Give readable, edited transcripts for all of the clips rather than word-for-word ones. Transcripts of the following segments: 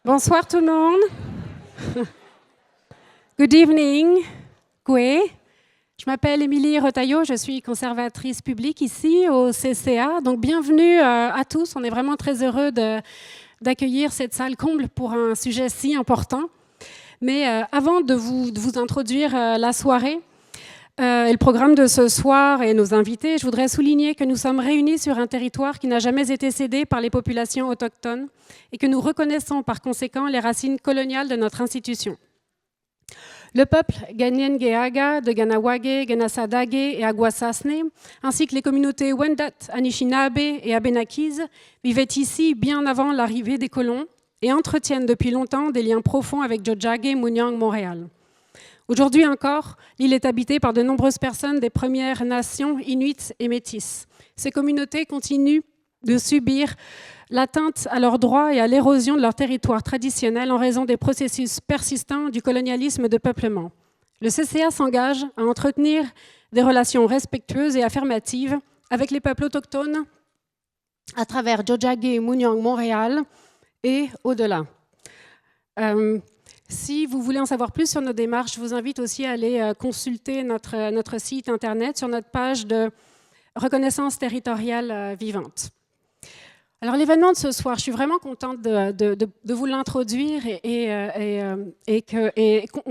Bonsoir tout le monde. Good evening, Gwe. Je m'appelle Émilie Retailleau, je suis conservatrice publique ici au CCA. Donc bienvenue à tous, on est vraiment très heureux d'accueillir cette salle comble pour un sujet si important. Mais avant de vous introduire la soirée et le programme de ce soir et nos invités, je voudrais souligner que nous sommes réunis sur un territoire qui n'a jamais été cédé par les populations autochtones et que nous reconnaissons par conséquent les racines coloniales de notre institution. Le peuple Ganyengéaga de Ganawagé, Ganasadagé et Aguasasne, ainsi que les communautés Wendat, Anishinaabe et Abénaquise, vivaient ici bien avant l'arrivée des colons et entretiennent depuis longtemps des liens profonds avec Tiohtià:ke, Munyang, Montréal. Aujourd'hui encore, l'île est habitée par de nombreuses personnes des Premières Nations, Inuits et Métis. Ces communautés continuent de subir l'atteinte à leurs droits et à l'érosion de leur territoire traditionnel en raison des processus persistants du colonialisme de peuplement. Le CCA s'engage à entretenir des relations respectueuses et affirmatives avec les peuples autochtones à travers Tiohtià:ke et Munyang, Montréal et au-delà. Si vous voulez en savoir plus sur nos démarches, je vous invite aussi à aller consulter notre site internet sur notre page de reconnaissance territoriale vivante. Alors l'événement de ce soir, je suis vraiment contente de vous l'introduire et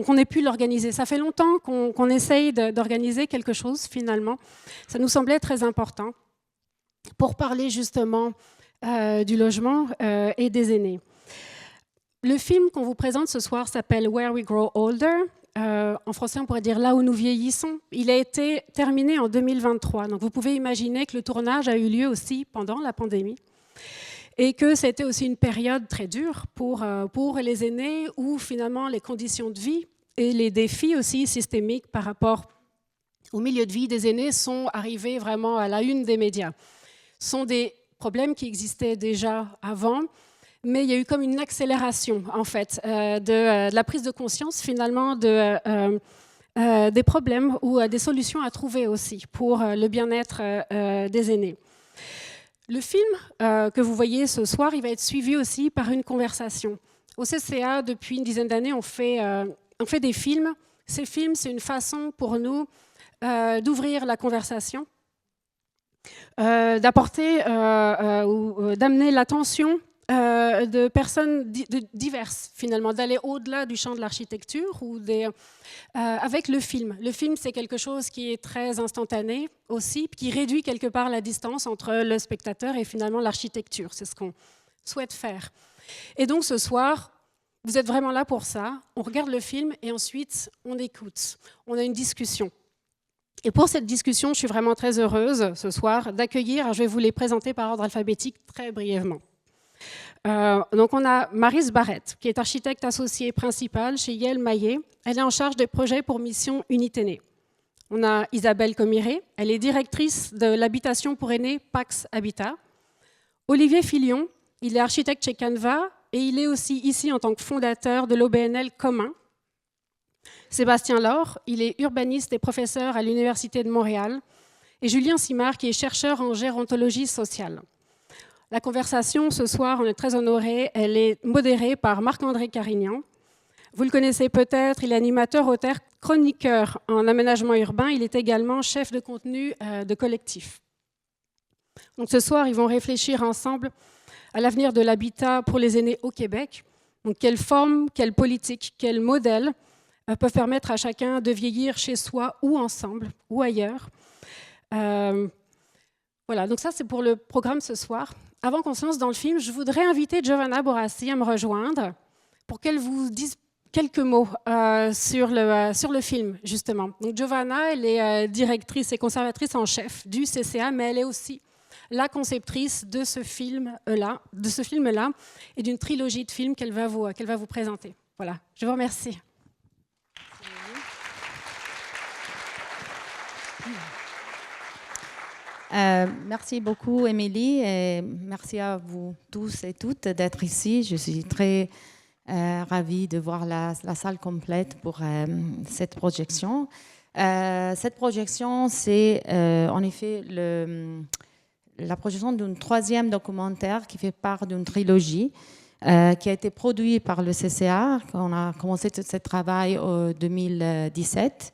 qu'on ait pu l'organiser. Ça fait longtemps qu'on essaye d'organiser quelque chose finalement. Ça nous semblait très important pour parler justement du logement et des aînés. Le film qu'on vous présente ce soir s'appelle Where We Grow Older. En français, on pourrait dire Là où nous vieillissons. Il a été terminé en 2023. Donc vous pouvez imaginer que le tournage a eu lieu aussi pendant la pandémie et que c'était aussi une période très dure pour les aînés où finalement les conditions de vie et les défis aussi systémiques par rapport au milieu de vie des aînés sont arrivés vraiment à la une des médias. Ce sont des problèmes qui existaient déjà avant, mais il y a eu comme une accélération, en fait, de la prise de conscience, finalement, des problèmes ou des solutions à trouver aussi pour le bien-être des aînés. Le film que vous voyez ce soir, il va être suivi aussi par une conversation. Au CCA, depuis une dizaine d'années, on fait des films. Ces films, c'est une façon pour nous d'ouvrir la conversation, d'apporter ou d'amener l'attention de personnes diverses, finalement, d'aller au-delà du champ de l'architecture ou avec le film. Le film, c'est quelque chose qui est très instantané aussi, qui réduit quelque part la distance entre le spectateur et finalement l'architecture. C'est ce qu'on souhaite faire. Et donc ce soir, vous êtes vraiment là pour ça. On regarde le film et ensuite on écoute. On a une discussion. Et pour cette discussion, je suis vraiment très heureuse ce soir d'accueillir, je vais vous les présenter par ordre alphabétique très brièvement. Donc on a Maryse Barrett, qui est architecte associée principale chez Yale Maillet. Elle est en charge des projets pour Mission Unité Aînée. On a Isabelle Comiré, elle est directrice de l'habitation pour aînés Pax Habitat. Olivier Filion, il est architecte chez Canva et il est aussi ici en tant que fondateur de l'OBNL Commun. Sébastien Laure, il est urbaniste et professeur à l'Université de Montréal. Et Julien Simard, qui est chercheur en gérontologie sociale. La conversation ce soir, on est très honorés, elle est modérée par Marc-André Carignan. Vous le connaissez peut-être, il est animateur, auteur, chroniqueur en aménagement urbain. Il est également chef de contenu de collectif. Donc ce soir, ils vont réfléchir ensemble à l'avenir de l'habitat pour les aînés au Québec. Donc quelle forme, quelle politique, quel modèle peuvent permettre à chacun de vieillir chez soi ou ensemble ou ailleurs. Voilà, donc ça c'est pour le programme ce soir. Avant qu'on se lance dans le film, je voudrais inviter Giovanna Borassi à me rejoindre pour qu'elle vous dise quelques mots sur le film, justement. Donc Giovanna, elle est directrice et conservatrice en chef du CCA, mais elle est aussi la conceptrice de ce film-là et d'une trilogie de films qu'elle va vous présenter. Voilà, je vous remercie. Merci beaucoup, Émilie, et merci à vous tous et toutes d'être ici. Je suis très ravie de voir la salle complète pour cette projection. Cette projection, c'est en effet la projection d'un troisième documentaire qui fait part d'une trilogie qui a été produit par le CCA. On a commencé tout ce travail en 2017.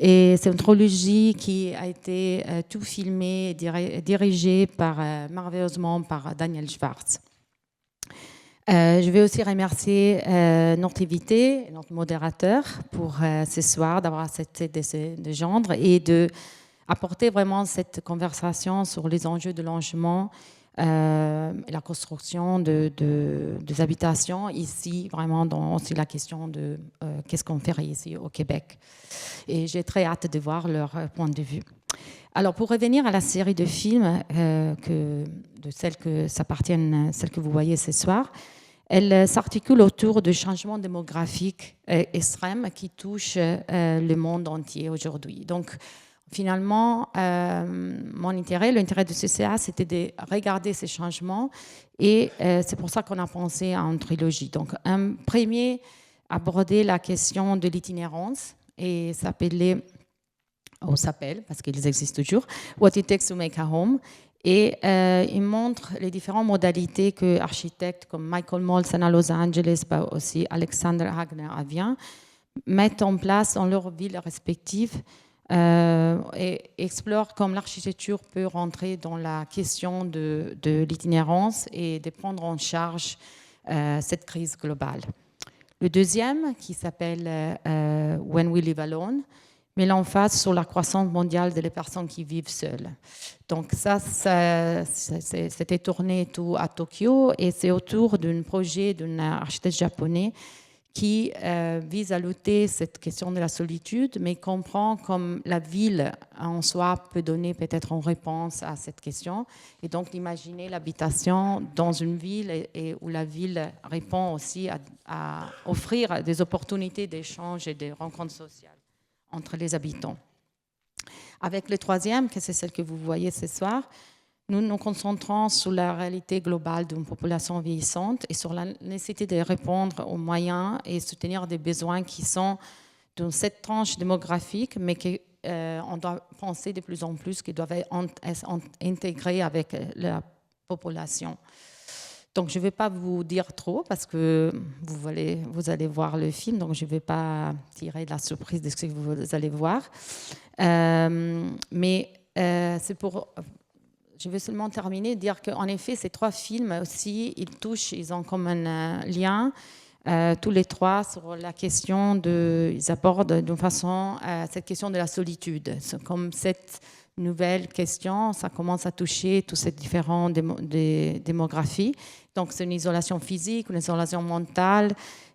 Et c'est une trilogie qui a été tout filmée et dirigée merveilleusement par Daniel Schwartz. Je vais aussi remercier notre invité, notre modérateur, pour ce soir d'avoir accepté de joindre et d'apporter vraiment cette conversation sur les enjeux de logement et la construction des habitations ici, vraiment dans aussi la question de qu'est-ce qu'on fait ici au Québec. Et j'ai très hâte de voir leur point de vue. Alors, pour revenir à la série de films, de celles que vous voyez ce soir, elle s'articule autour de changements démographiques extrêmes qui touchent le monde entier aujourd'hui. Donc, finalement, l'intérêt de CCA, c'était de regarder ces changements et c'est pour ça qu'on a pensé à une trilogie. Donc, un premier abordait la question de l'itinérance et s'appelle, parce qu'ils existent toujours, What It Takes to Make a Home. Et il montre les différentes modalités que architectes comme Michael Molson à Los Angeles, mais aussi Alexander Hagner à Vienne, mettent en place dans leurs villes respectives et explorent comment l'architecture peut rentrer dans la question de l'itinérance et de prendre en charge cette crise globale. Le deuxième, qui s'appelle When We Live Alone, met l'emphase sur la croissance mondiale des personnes qui vivent seules. Donc c'était tourné tout à Tokyo et c'est autour d'un projet d'un architecte japonais qui vise à lutter cette question de la solitude, mais comprend comme la ville en soi peut donner peut-être une réponse à cette question. Et donc d'imaginer l'habitation dans une ville et où la ville répond aussi à offrir des opportunités d'échange et de rencontres sociales entre les habitants. Avec le troisième, que c'est celle que vous voyez ce soir, nous nous concentrons sur la réalité globale d'une population vieillissante et sur la nécessité de répondre aux moyens et soutenir des besoins qui sont dans cette tranche démographique, mais qu'on doit penser de plus en plus qu'ils doivent être intégrés avec la population. Donc, je ne vais pas vous dire trop parce que vous allez voir le film, donc je ne vais pas tirer de la surprise de ce que vous allez voir. Mais c'est pour... Je vais seulement terminer et dire qu'en effet, ces trois films aussi, ils ont comme un lien, tous les trois, sur la question ils abordent d'une façon cette question de la solitude. Comme cette nouvelle question, ça commence à toucher toutes ces différentes démographies. Donc, c'est une isolation physique, une isolation mentale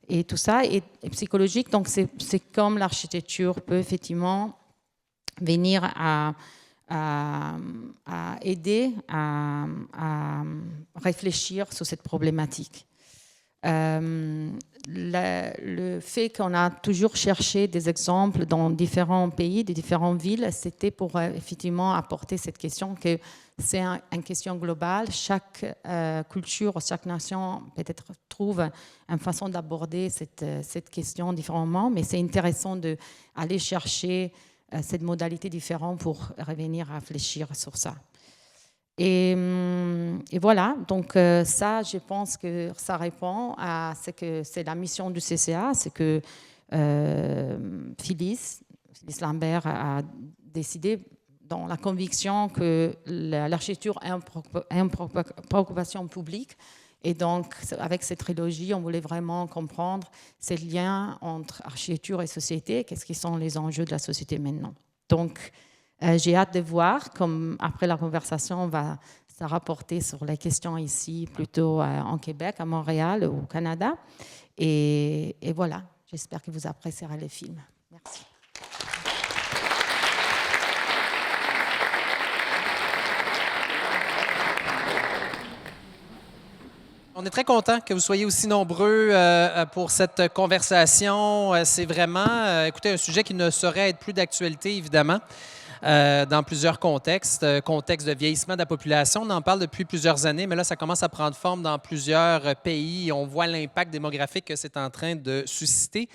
et tout ça, et psychologique. Donc, c'est comme l'architecture peut effectivement venir à aider à réfléchir sur cette problématique. Le fait qu'on a toujours cherché des exemples dans différents pays, des différentes villes, c'était pour effectivement apporter cette question que c'est une question globale. Chaque culture, chaque nation peut-être trouve une façon d'aborder cette question différemment, mais c'est intéressant d'aller chercher cette modalité différente pour revenir à réfléchir sur ça. Et voilà, donc ça, je pense que ça répond à ce que c'est la mission du CCA, c'est que Phyllis Lambert a décidé dans la conviction que l'architecture est une préoccupation publique. Et donc, avec cette trilogie, on voulait vraiment comprendre ces liens entre architecture et société, qu'est-ce qui sont les enjeux de la société maintenant. Donc, j'ai hâte de voir, comme après la conversation, on va se rapporter sur les questions ici, plutôt en Québec, à Montréal, au Canada. Et voilà, j'espère que vous apprécierez le film. Merci. On est très content que vous soyez aussi nombreux pour cette conversation. C'est vraiment, écoutez, un sujet qui ne saurait être plus d'actualité, évidemment, dans plusieurs contextes. Contexte de vieillissement de la population, on en parle depuis plusieurs années, mais là, ça commence à prendre forme dans plusieurs pays. On voit l'impact démographique que c'est en train de susciter.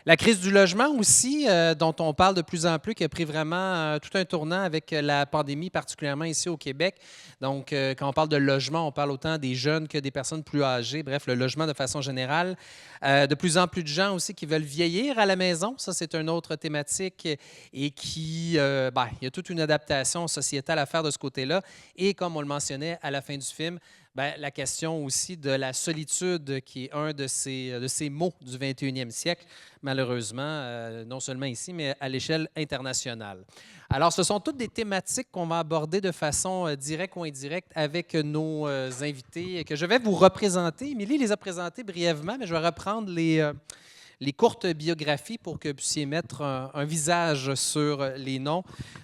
La crise du logement aussi, dont on parle de plus en plus, qui a pris vraiment tout un tournant avec la pandémie, particulièrement ici au Québec. Donc, quand on parle de logement, on parle autant des jeunes que des personnes plus âgées. Bref, le logement de façon générale. De plus en plus de gens aussi qui veulent vieillir à la maison. Ça, c'est une autre thématique et qui, il y a toute une adaptation sociétale à faire de ce côté-là. Et comme on le mentionnait à la fin du film, la question aussi de la solitude, qui est un de ces mots du 21e siècle, malheureusement, non seulement ici, mais à l'échelle internationale. Alors, ce sont toutes des thématiques qu'on va aborder de façon directe ou indirecte avec nos invités que je vais vous représenter. Émilie les a présentés brièvement, mais je vais reprendre les courtes biographies pour que vous puissiez mettre un visage sur les noms.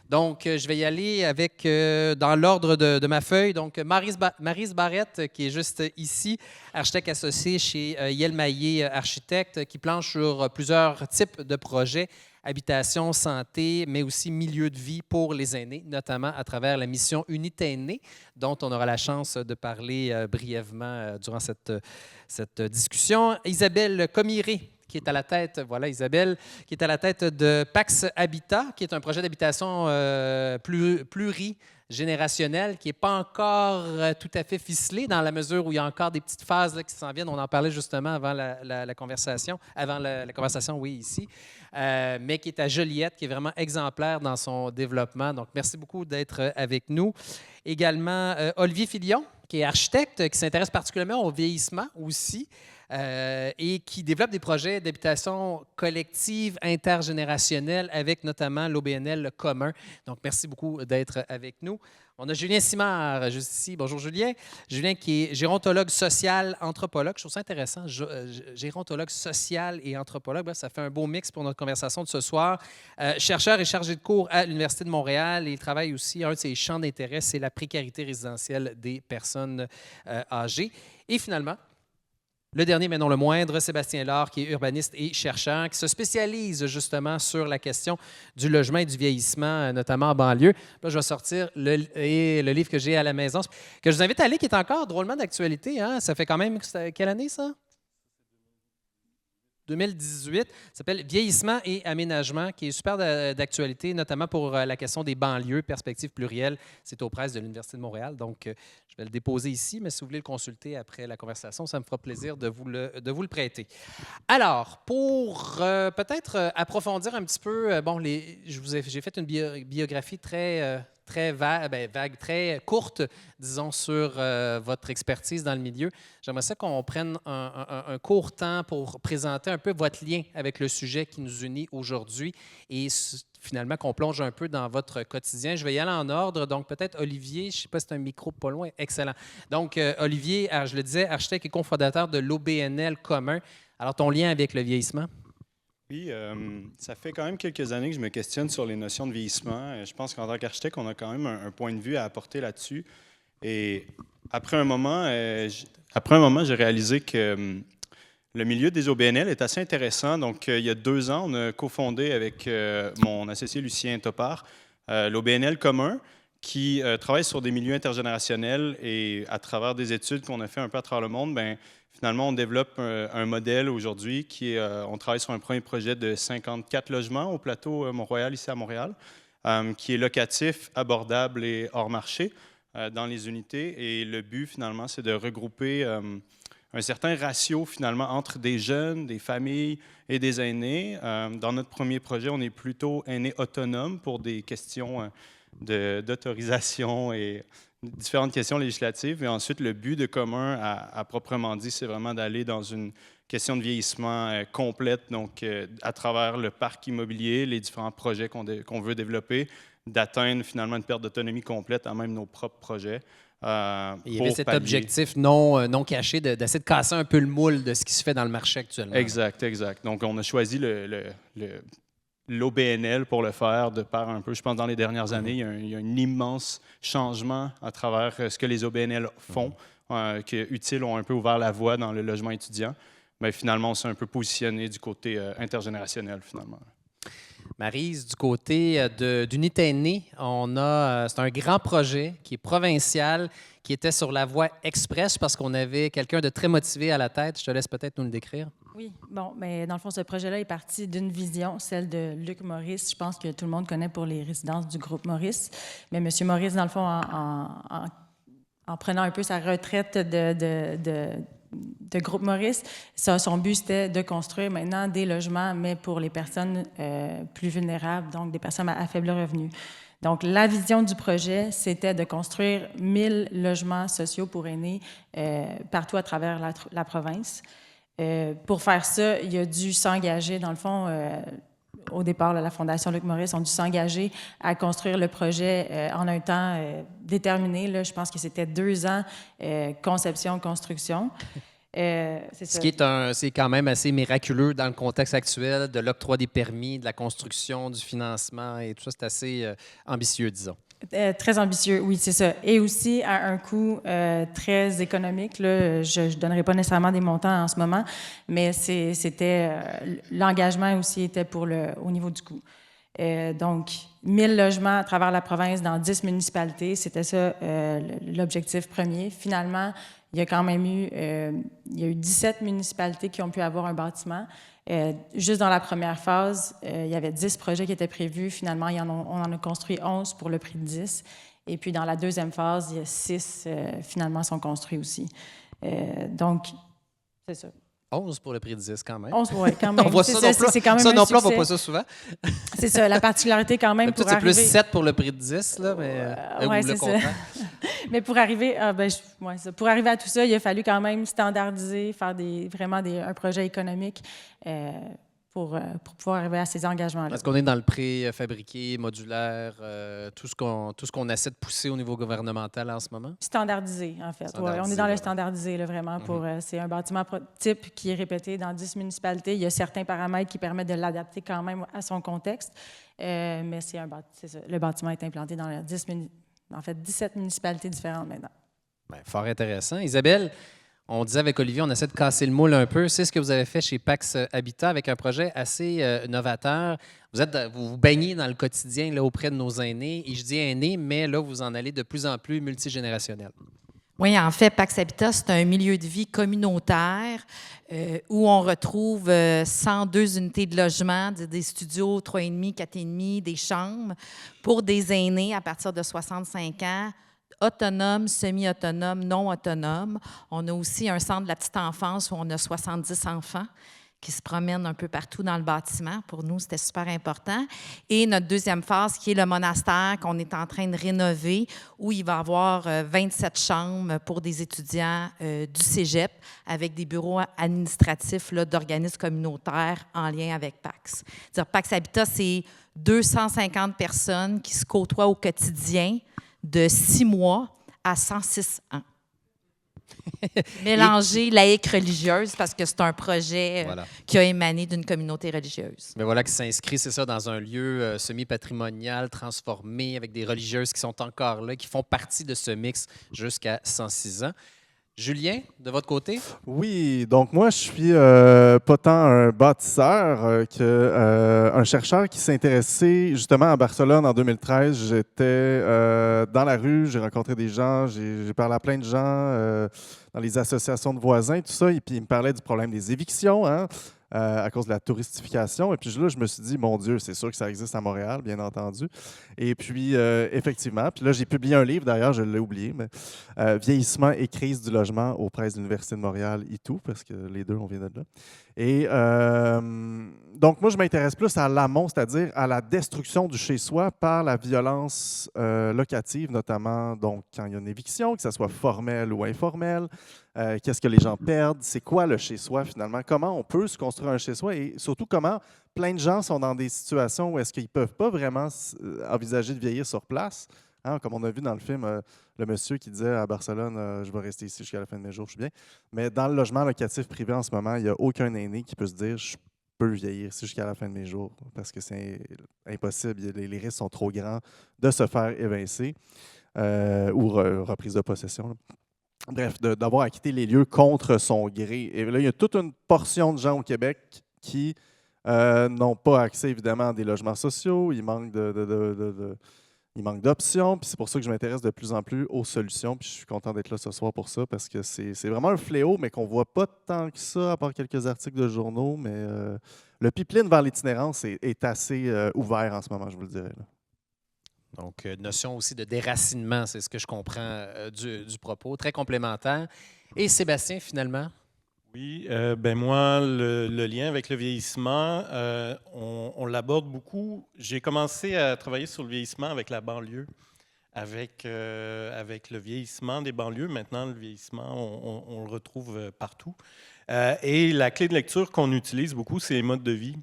Donc, je vais y aller avec, dans l'ordre de ma feuille, donc Maryse Barrette, qui est juste ici, architecte associé chez Yelmaillé Architecte, qui planche sur plusieurs types de projets, habitation, santé, mais aussi milieu de vie pour les aînés, notamment à travers la mission Unité Aînée, dont on aura la chance de parler brièvement durant cette discussion. Isabelle Comiré, qui est à la tête, voilà Isabelle, qui est à la tête de Pax Habitat, qui est un projet d'habitation plurirégénérationnel, qui n'est pas encore tout à fait ficelé dans la mesure où il y a encore des petites phases là, qui s'en viennent. On en parlait justement avant la conversation, oui, ici, mais qui est à Joliette, qui est vraiment exemplaire dans son développement. Donc, merci beaucoup d'être avec nous. Également, Olivier Filion, qui est architecte, qui s'intéresse particulièrement au vieillissement aussi, et qui développe des projets d'habitation collective intergénérationnelle avec notamment l'OBNL commun. Donc, merci beaucoup d'être avec nous. On a Julien Simard, juste ici. Bonjour, Julien. Julien qui est gérontologue social, anthropologue. Je trouve ça intéressant, gérontologue social et anthropologue. Ça fait un beau mix pour notre conversation de ce soir. Chercheur et chargé de cours à l'Université de Montréal. Et il travaille aussi, un de ses champs d'intérêt, c'est la précarité résidentielle des personnes âgées. Et finalement, le dernier, mais non le moindre, Sébastien Laure, qui est urbaniste et chercheur, qui se spécialise justement sur la question du logement et du vieillissement, notamment en banlieue. Là, je vais sortir le livre que j'ai à la maison, que je vous invite à lire, qui est encore drôlement d'actualité. Hein? Ça fait quand même... Quelle année, ça? 2018, ça s'appelle « Vieillissement et aménagement », qui est super d'actualité, notamment pour la question des banlieues, perspectives plurielles. C'est aux presses de l'Université de Montréal, donc je vais le déposer ici, mais si vous voulez le consulter après la conversation, ça me fera plaisir de vous le prêter. Alors, pour peut-être approfondir un petit peu, j'ai fait une biographie très vague, très courte, disons, sur votre expertise dans le milieu. J'aimerais ça qu'on prenne un court temps pour présenter un peu votre lien avec le sujet qui nous unit aujourd'hui et finalement qu'on plonge un peu dans votre quotidien. Je vais y aller en ordre. Donc, peut-être Olivier, je ne sais pas si c'est un micro pas loin. Excellent. Donc, Olivier, je le disais, architecte et cofondateur de l'OBNL commun. Alors, ton lien avec le vieillissement? Oui, ça fait quand même quelques années que je me questionne sur les notions de vieillissement. Je pense qu'en tant qu'architecte, on a quand même un point de vue à apporter là-dessus. Et après un moment, j'ai réalisé que le milieu des OBNL est assez intéressant. Donc, il y a 2 ans, on a cofondé avec mon associé Lucien Topard l'OBNL commun, qui travaille sur des milieux intergénérationnels. Et à travers des études qu'on a fait un peu à travers le monde, finalement, on développe un modèle aujourd'hui qui est, on travaille sur un premier projet de 54 logements au plateau Mont-Royal, ici à Montréal, qui est locatif, abordable et hors marché dans les unités. Et le but, finalement, c'est de regrouper un certain ratio, finalement, entre des jeunes, des familles et des aînés. Dans notre premier projet, on est plutôt aînés autonomes pour des questions d'autorisation et différentes questions législatives. Et ensuite, le but de commun, à proprement dit, c'est vraiment d'aller dans une question de vieillissement complète, donc à travers le parc immobilier, les différents projets qu'on veut développer, d'atteindre finalement une perte d'autonomie complète à même nos propres projets. Il y avait cet objectif non caché d'essayer de casser un peu le moule de ce qui se fait dans le marché actuellement. Exact. Donc, on a choisi l'OBNL pour le faire, de par un peu, je pense, dans les dernières années, il y a un immense changement à travers ce que les OBNL font, que Utile ont un peu ouvert la voie dans le logement étudiant. Mais finalement, on s'est un peu positionné du côté intergénérationnel, finalement. Maryse, du côté d'Unité Aînée, c'est un grand projet qui est provincial, qui était sur la voie express parce qu'on avait quelqu'un de très motivé à la tête. Je te laisse peut-être nous le décrire. Oui, bon, mais dans le fond, ce projet-là est parti d'une vision, celle de Luc Maurice. Je pense que tout le monde connaît pour les résidences du groupe Maurice. Mais M. Maurice, dans le fond, en prenant un peu sa retraite de groupe Maurice, son but, c'était de construire maintenant des logements, mais pour les personnes plus vulnérables, donc des personnes à faible revenu. Donc, la vision du projet, c'était de construire 1000 logements sociaux pour aînés partout à travers la province. Pour faire ça, il a dû s'engager, dans le fond, au départ, la Fondation Luc Maurice ont dû s'engager à construire le projet en un temps déterminé. Là, je pense que c'était 2 ans, conception, construction. C'est quand même assez miraculeux dans le contexte actuel de l'octroi des permis, de la construction, du financement et tout ça. C'est assez ambitieux, disons. Très ambitieux, oui, c'est ça. Et aussi à un coût très économique. Là, je ne donnerai pas nécessairement des montants en ce moment, mais l'engagement aussi était au niveau du coût. Donc, 1000 logements à travers la province dans 10 municipalités, c'était ça l'objectif premier. Finalement, il y a quand même eu 17 municipalités qui ont pu avoir un bâtiment. Juste dans la première phase, il y avait 10 projets qui étaient prévus. Finalement, on en a construit 11 pour le prix de 10. Et puis, dans la deuxième phase, il y a 6 finalement sont construits aussi. Donc, c'est ça. 11 pour le prix de 10, quand même. 11, oui, quand même. On voit ça non plus. C'est quand même ça un non plus, on succès. voit pas ça souvent. C'est ça, la particularité quand même pour arriver... C'est plus 7 pour le prix de 10, là, mais ouais, ou le c'est contraire. Mais pour arriver, pour arriver à tout ça, il a fallu quand même standardiser, faire vraiment un projet économique pour pouvoir arriver à ces engagements-là. Est-ce qu'on est dans le préfabriqué, modulaire, tout ce qu'on essaie de pousser au niveau gouvernemental en ce moment? Standardisé, en fait. Ouais, on est dans le standardisé, là, vraiment. C'est un bâtiment type qui est répété dans 10 municipalités. Il y a certains paramètres qui permettent de l'adapter quand même à son contexte. Mais c'est ça. Le bâtiment est implanté dans 17 municipalités différentes maintenant. Bien, fort intéressant. Isabelle, on disait avec Olivier, on essaie de casser le moule un peu. C'est ce que vous avez fait chez Pax Habitat avec un projet assez novateur. Vous vous baignez dans le quotidien là, auprès de nos aînés. Et je dis aînés, mais là, vous en allez de plus en plus multigénérationnel. Oui, en fait, Pax Habitat, c'est un milieu de vie communautaire où on retrouve 102 unités de logement, des studios 3,5, 4,5, des chambres pour des aînés à partir de 65 ans, autonomes, semi-autonomes, non autonomes. On a aussi un centre de la petite enfance où on a 70 enfants qui se promènent un peu partout dans le bâtiment. Pour nous, c'était super important. Et notre deuxième phase, qui est le monastère qu'on est en train de rénover, où il va y avoir 27 chambres pour des étudiants du cégep avec des bureaux administratifs d'organismes communautaires en lien avec Pax. C'est-à-dire, Pax Habitat, c'est 250 personnes qui se côtoient au quotidien de 6 mois à 106 ans. Mélanger laïque religieuse parce que c'est un projet qui a émané d'une communauté religieuse. Mais voilà qui s'inscrit, c'est ça, dans un lieu semi-patrimonial, transformé, avec des religieuses qui sont encore là, qui font partie de ce mix jusqu'à 106 ans. Julien, de votre côté? Oui, donc moi, je suis pas tant un bâtisseur qu'un chercheur qui s'est intéressé justement à Barcelone en 2013. J'étais dans la rue, j'ai rencontré des gens, j'ai parlé à plein de gens dans les associations de voisins, tout ça, et puis ils me parlaient du problème des évictions, hein, à cause de la touristification. Et puis là, je me suis dit, mon Dieu, c'est sûr que ça existe à Montréal, bien entendu. Et puis, effectivement, puis là, j'ai publié un livre, d'ailleurs, je l'ai oublié, mais Vieillissement et crise du logement aux presses de l'Université de Montréal et tout, parce que les deux, on vient de là. Et donc, moi, je m'intéresse plus à l'amont, c'est-à-dire à la destruction du chez-soi par la violence locative, notamment donc quand il y a une éviction, que ce soit formelle ou informelle. Qu'est-ce que les gens perdent? C'est quoi le chez-soi finalement? Comment on peut se construire un chez-soi? Et surtout, comment plein de gens sont dans des situations où est-ce qu'ils ne peuvent pas vraiment envisager de vieillir sur place? Hein, comme on a vu dans le film, le monsieur qui disait à Barcelone, je vais rester ici jusqu'à la fin de mes jours, je suis bien. Mais dans le logement locatif privé en ce moment, il n'y a aucun aîné qui peut se dire, je peux vieillir ici jusqu'à la fin de mes jours, parce que c'est impossible. Les risques sont trop grands de se faire évincer ou reprise de possession. Là. Bref, d'avoir à quitter les lieux contre son gré. Et là, il y a toute une portion de gens au Québec qui n'ont pas accès, évidemment, à des logements sociaux. Il manque il manque d'options, puis c'est pour ça que je m'intéresse de plus en plus aux solutions, puis je suis content d'être là ce soir pour ça, parce que c'est vraiment un fléau, mais qu'on ne voit pas tant que ça, à part quelques articles de journaux, mais le pipeline vers l'itinérance est assez ouvert en ce moment, je vous le dirais. Là. Donc, notion aussi de déracinement, c'est ce que je comprends du propos, très complémentaire. Et Sébastien, finalement? Oui, ben moi, le lien avec le vieillissement, on l'aborde beaucoup. J'ai commencé à travailler sur le vieillissement avec la banlieue, avec le vieillissement des banlieues. Maintenant, le vieillissement, on le retrouve partout. Et la clé de lecture qu'on utilise beaucoup, c'est les modes de vie.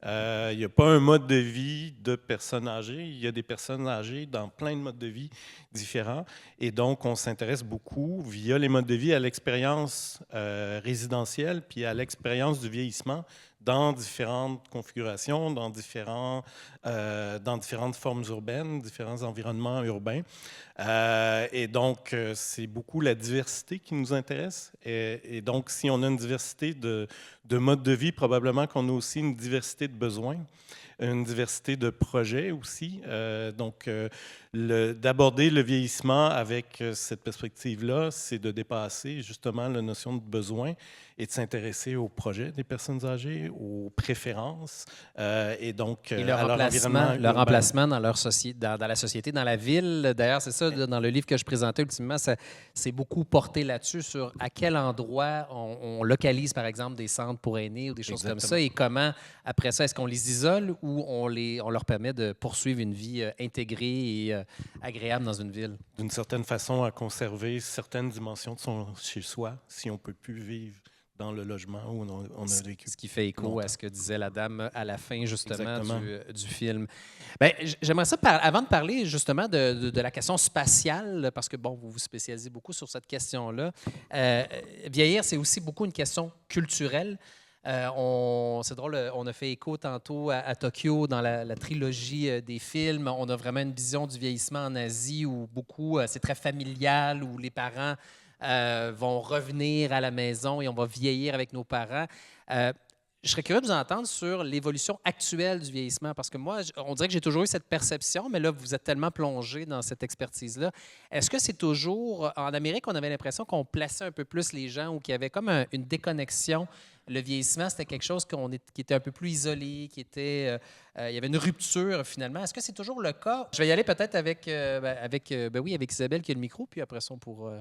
Il n'y a pas un mode de vie de personnes âgées. Il y a des personnes âgées dans plein de modes de vie différents. Et donc, on s'intéresse beaucoup, via les modes de vie, à l'expérience résidentielle puis à l'expérience du vieillissement dans différentes configurations, dans différentes formes urbaines, différents environnements urbains. Et donc, c'est beaucoup la diversité qui nous intéresse. Et donc, si on a une diversité de modes de vie, probablement qu'on a aussi une diversité de besoins, une diversité de projets aussi. Donc, d'aborder le vieillissement avec cette perspective-là, c'est de dépasser justement la notion de besoin et de s'intéresser aux projets des personnes âgées, aux préférences et donc et leur remplacement dans, dans la société, dans la ville. D'ailleurs, c'est ça, dans le livre que je présentais ultimement, c'est beaucoup porté là-dessus, sur à quel endroit on localise, par exemple, des centres pour aînés ou des choses comme ça, et comment, après ça, est-ce qu'on les isole ou on leur permet de poursuivre une vie intégrée et agréable dans une ville? D'une certaine façon, à conserver certaines dimensions de son chez-soi, si on ne peut plus vivre dans le logement où on a vécu. Ce qui fait écho à ce que disait la dame à la fin, justement, du film. Bien, j'aimerais ça, avant de parler justement de la question spatiale, parce que, bon, vous vous spécialisez beaucoup sur cette question-là, vieillir, c'est aussi beaucoup une question culturelle. C'est drôle, on a fait écho tantôt à Tokyo dans la trilogie des films. On a vraiment une vision du vieillissement en Asie où beaucoup, c'est très familial, où les parents vont revenir à la maison et on va vieillir avec nos parents. Je serais curieux de vous entendre sur l'évolution actuelle du vieillissement, parce que moi, on dirait que j'ai toujours eu cette perception, mais là, vous êtes tellement plongé dans cette expertise-là. Est-ce que c'est toujours... En Amérique, on avait l'impression qu'on plaçait un peu plus les gens ou qu'il y avait comme une déconnexion. Le vieillissement, c'était quelque chose qui était un peu plus isolé, il y avait une rupture, finalement. Est-ce que c'est toujours le cas? Je vais y aller peut-être avec Isabelle qui a le micro, puis après ça,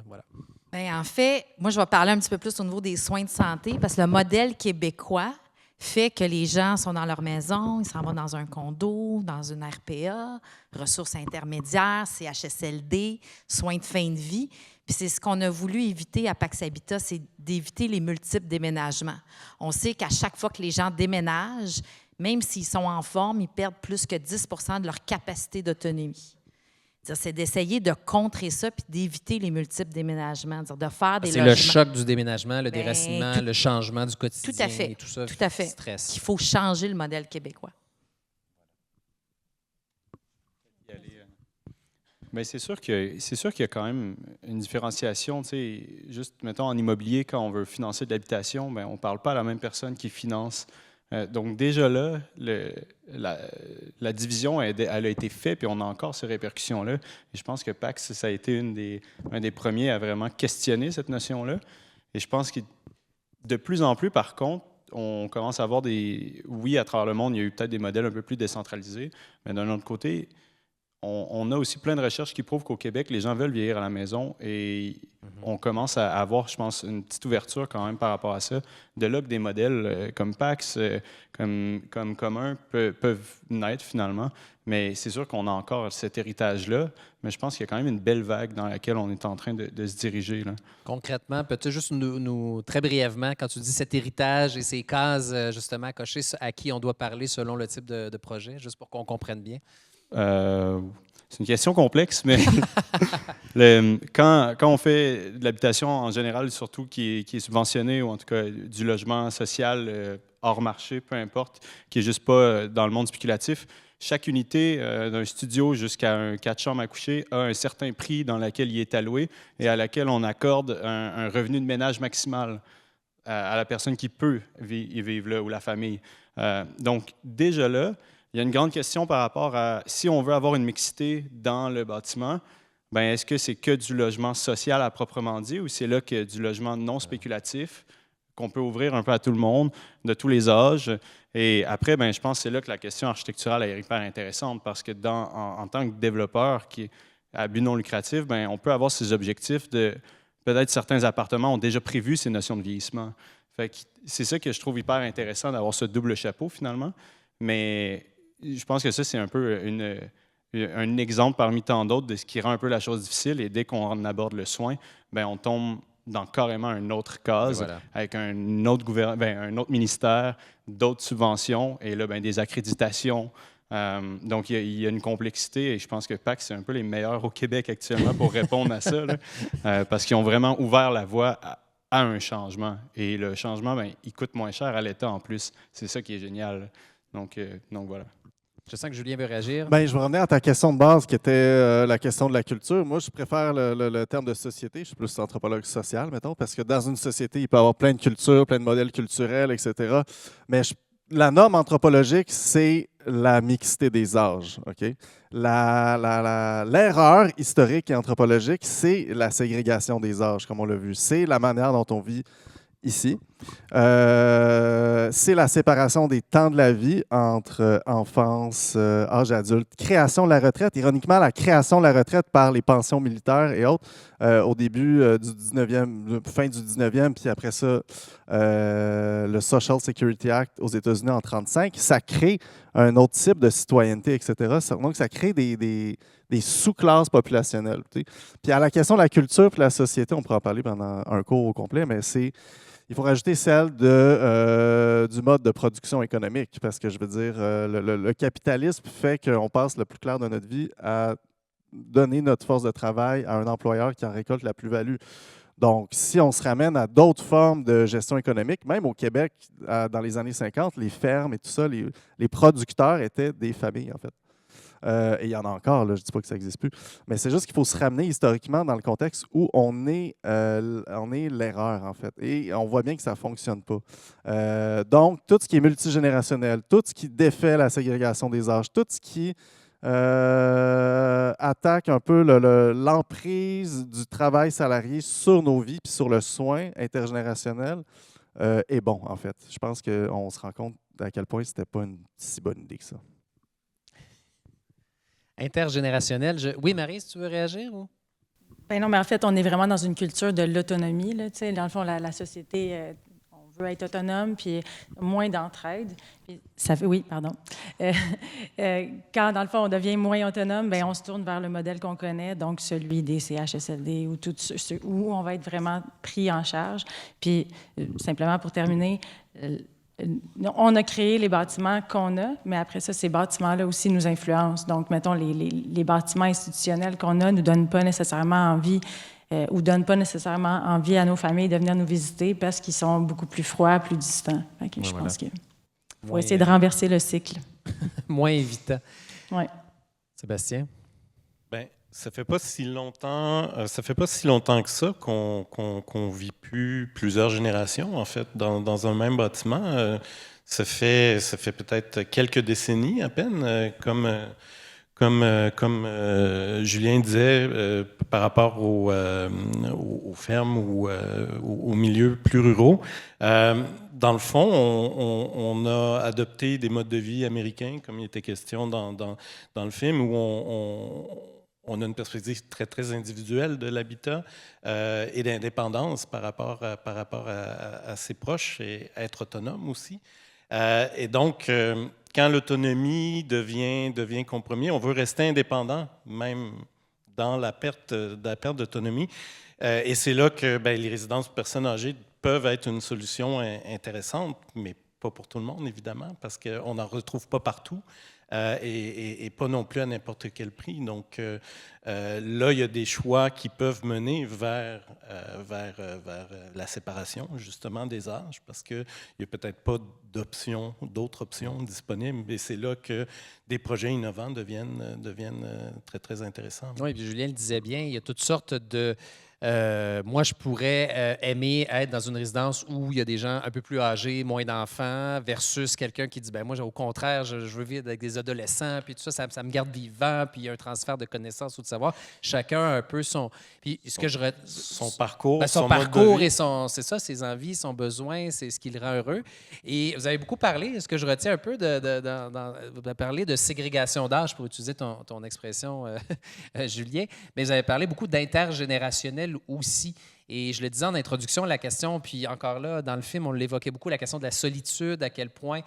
voilà. Bien, en fait, moi, je vais parler un petit peu plus au niveau des soins de santé, parce que le modèle québécois fait que les gens sont dans leur maison, ils s'en vont dans un condo, dans une RPA, ressources intermédiaires, CHSLD, soins de fin de vie. Puis c'est ce qu'on a voulu éviter à Pax Habitat, c'est d'éviter les multiples déménagements. On sait qu'à chaque fois que les gens déménagent, même s'ils sont en forme, ils perdent plus que 10 % de leur capacité d'autonomie. C'est d'essayer de contrer ça puis d'éviter les multiples déménagements, de faire des logements. C'est le choc du déménagement, le déracinement, le changement du quotidien. Tout à fait. Et tout ça, tout à fait. Stress. Qu'il faut changer le modèle québécois. Bien, c'est sûr qu'il y a quand même une différenciation. Juste, mettons, en immobilier, quand on veut financer de l'habitation, bien, on ne parle pas à la même personne qui finance. Donc, déjà là, la division, elle a été faite, puis on a encore ces répercussions-là. Et je pense que Pax, ça a été un des premiers à vraiment questionner cette notion-là. Et je pense que de plus en plus, par contre, on commence à avoir oui, à travers le monde, il y a eu peut-être des modèles un peu plus décentralisés, mais d'un autre côté, on a aussi plein de recherches qui prouvent qu'au Québec, les gens veulent vieillir à la maison et on commence à avoir, je pense, une petite ouverture quand même par rapport à ça. De là que des modèles comme Pax, comme Commun peuvent naître finalement. Mais c'est sûr qu'on a encore cet héritage-là, mais je pense qu'il y a quand même une belle vague dans laquelle on est en train de se diriger. Là. Concrètement, peux-tu juste nous, très brièvement, quand tu dis cet héritage et ces cases justement à cocher, à qui on doit parler selon le type de projet, juste pour qu'on comprenne bien? C'est une question complexe, mais quand on fait de l'habitation en général, surtout qui est subventionné, ou en tout cas du logement social hors marché, peu importe, qui n'est juste pas dans le monde spéculatif, chaque unité, d'un studio jusqu'à un 4 chambres à coucher, a un certain prix dans lequel il est alloué et à laquelle on accorde un revenu de ménage maximal à la personne qui peut y vivre là, ou la famille. Donc, déjà là, il y a une grande question par rapport à si on veut avoir une mixité dans le bâtiment, ben est-ce que c'est que du logement social à proprement dit ou c'est là que du logement non spéculatif qu'on peut ouvrir un peu à tout le monde, de tous les âges? Et après, ben, je pense que c'est là que la question architecturale est hyper intéressante parce que en tant que développeur qui est à but non lucratif, ben, on peut avoir ces objectifs de peut-être certains appartements ont déjà prévu ces notions de vieillissement. Fait que c'est ça que je trouve hyper intéressant d'avoir ce double chapeau finalement. Mais je pense que ça, c'est un peu un exemple parmi tant d'autres de ce qui rend un peu la chose difficile. Et dès qu'on aborde le soin, ben, on tombe dans carrément une autre case, Voilà. avec un autre un autre ministère, d'autres subventions, et là, ben, des accréditations. Donc, il y a une complexité, et je pense que PAC, c'est un peu les meilleurs au Québec actuellement pour répondre à ça, là, parce qu'ils ont vraiment ouvert la voie à un changement. Et le changement, ben, il coûte moins cher à l'État en plus. C'est ça qui est génial. Donc voilà. Je sens que Julien veut réagir. Ben, je vais revenir à ta question de base qui était la question de la culture. Moi, je préfère le terme de société. Je suis plus anthropologue social, mettons, parce que dans une société, il peut y avoir plein de cultures, plein de modèles culturels, etc. Mais la norme anthropologique, c'est la mixité des âges. OK? L'erreur historique et anthropologique, c'est la ségrégation des âges, comme on l'a vu. C'est la manière dont on vit ici. C'est la séparation des temps de la vie entre enfance, âge adulte, création de la retraite. Ironiquement, la création de la retraite par les pensions militaires et autres au début du 19e, fin du 19e, puis après ça, le Social Security Act aux États-Unis en 1935, ça crée un autre type de citoyenneté, etc. Donc, ça crée des sous-classes populationnelles. Tu sais. Puis à la question de la culture et de la société, on pourra en parler pendant un cours au complet, mais il faut rajouter celle du mode de production économique, parce que je veux dire, le capitalisme fait qu'on passe le plus clair de notre vie à donner notre force de travail à un employeur qui en récolte la plus-value. Donc, si on se ramène à d'autres formes de gestion économique, même au Québec, dans les années 50, les fermes et tout ça, les producteurs étaient des familles, en fait. Et il y en a encore, là, je ne dis pas que ça n'existe plus. Mais c'est juste qu'il faut se ramener historiquement dans le contexte où on est l'erreur, en fait. Et on voit bien que ça ne fonctionne pas. Donc, tout ce qui est multigénérationnel, tout ce qui défait la ségrégation des âges, tout ce qui attaque un peu l'emprise du travail salarié sur nos vies puis sur le soin intergénérationnel est bon, en fait. Je pense qu'on se rend compte à quel point ce n'était pas une si bonne idée que ça. Intergénérationnel. Oui, Marie, si tu veux réagir? Ou? Ben non, mais en fait, on est vraiment dans une culture de l'autonomie. Là, dans le fond, la société, on veut être autonome, puis moins d'entraide. Puis oui, pardon. Quand, dans le fond, on devient moins autonome, bien, on se tourne vers le modèle qu'on connaît, donc celui des CHSLD, où on va être vraiment pris en charge. Puis, simplement pour terminer, on a créé les bâtiments qu'on a, mais après ça, ces bâtiments-là aussi nous influencent. Donc, mettons, les bâtiments institutionnels qu'on a ne nous donnent pas nécessairement envie ou ne donnent pas nécessairement envie à nos familles de venir nous visiter parce qu'ils sont beaucoup plus froids, plus distants. Okay, je pense qu'il faut essayer de renverser le cycle. Moins évitant. Oui. Sébastien? Bien, ça fait pas si longtemps que ça qu'on vit plus plusieurs générations, en fait, dans un même bâtiment. Ça fait peut-être quelques décennies à peine, comme Julien disait, par rapport aux fermes ou aux milieux plus ruraux. Dans le fond, on a adopté des modes de vie américains, comme il était question dans le film, où on a une perspective très, très individuelle de l'habitat et d'indépendance par rapport à ses proches et être autonome aussi. Et donc, quand l'autonomie devient compromis, on veut rester indépendant, même dans la perte d'autonomie. Et c'est là que les résidences pour personnes âgées peuvent être une solution intéressante, mais pas pour tout le monde, évidemment, parce qu'on n'en retrouve pas partout. Et pas non plus à n'importe quel prix. Donc là, il y a des choix qui peuvent mener vers la séparation, justement, des âges, parce qu'il n'y a peut-être pas d'autres options disponibles. Et c'est là que des projets innovants deviennent très, très intéressants. Oui, puis Julien le disait bien, il y a toutes sortes moi, je pourrais aimer être dans une résidence où il y a des gens un peu plus âgés, moins d'enfants, versus quelqu'un qui dit, ben moi, au contraire, je veux vivre avec des adolescents, puis tout ça, ça me garde vivant, puis il y a un transfert de connaissances ou de savoir. Chacun a un peu son... Puis ce que son parcours, ben, son mode parcours de vie. et c'est ça, ses envies, son besoin, c'est ce qui le rend heureux. Et vous avez beaucoup parlé, ce que je retiens un peu, de parler de ségrégation d'âge, pour utiliser ton expression, Julien, mais vous avez parlé beaucoup d'intergénérationnel aussi. Et je le disais en introduction, la question, puis encore là, dans le film, on l'évoquait beaucoup, la question de la solitude, à quel point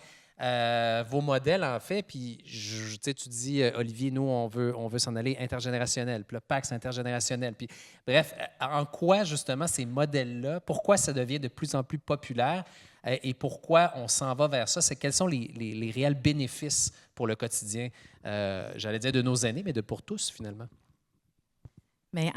vos modèles, en fait, puis tu dis, Olivier, nous, on veut s'en aller intergénérationnel, puis le PAX intergénérationnel. Puis, bref, en quoi, justement, ces modèles-là, pourquoi ça devient de plus en plus populaire et pourquoi on s'en va vers ça? Quels sont les réels bénéfices pour le quotidien, j'allais dire de nos aînés, mais pour tous, finalement? Mais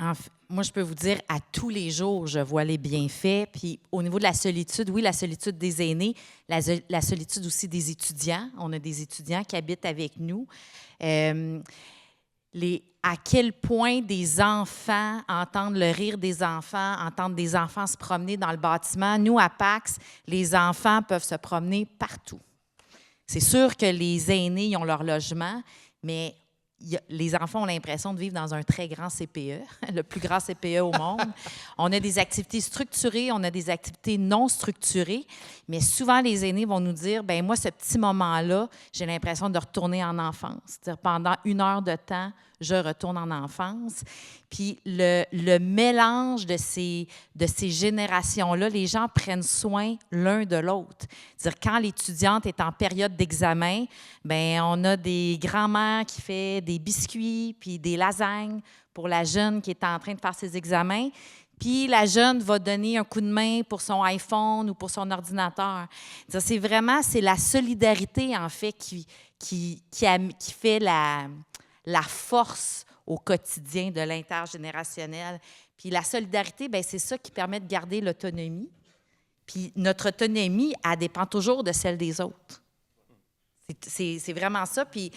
moi, je peux vous dire, à tous les jours, je vois les bienfaits. Puis au niveau de la solitude, oui, la solitude des aînés, la solitude aussi des étudiants. On a des étudiants qui habitent avec nous. À quel point des enfants, entendre le rire des enfants, entendre des enfants se promener dans le bâtiment. Nous, à PAX, les enfants peuvent se promener partout. C'est sûr que les aînés, ils ont leur logement, mais les enfants ont l'impression de vivre dans un très grand CPE, le plus grand CPE au monde. On a des activités structurées, on a des activités non structurées, mais souvent, les aînés vont nous dire, bien moi, ce petit moment-là, j'ai l'impression de retourner en enfance. C'est-à-dire, pendant 1 heure de temps, je retourne en enfance. Puis le mélange de ces générations-là, les gens prennent soin l'un de l'autre. C'est-à-dire, quand l'étudiante est en période d'examen, bien, on a des grands-mères qui font des biscuits puis des lasagnes pour la jeune qui est en train de faire ses examens. Puis la jeune va donner un coup de main pour son iPhone ou pour son ordinateur. C'est la solidarité, en fait, qui fait la force au quotidien de l'intergénérationnel. Puis la solidarité, bien, c'est ça qui permet de garder l'autonomie. Puis notre autonomie, elle dépend toujours de celle des autres. C'est vraiment ça. Puis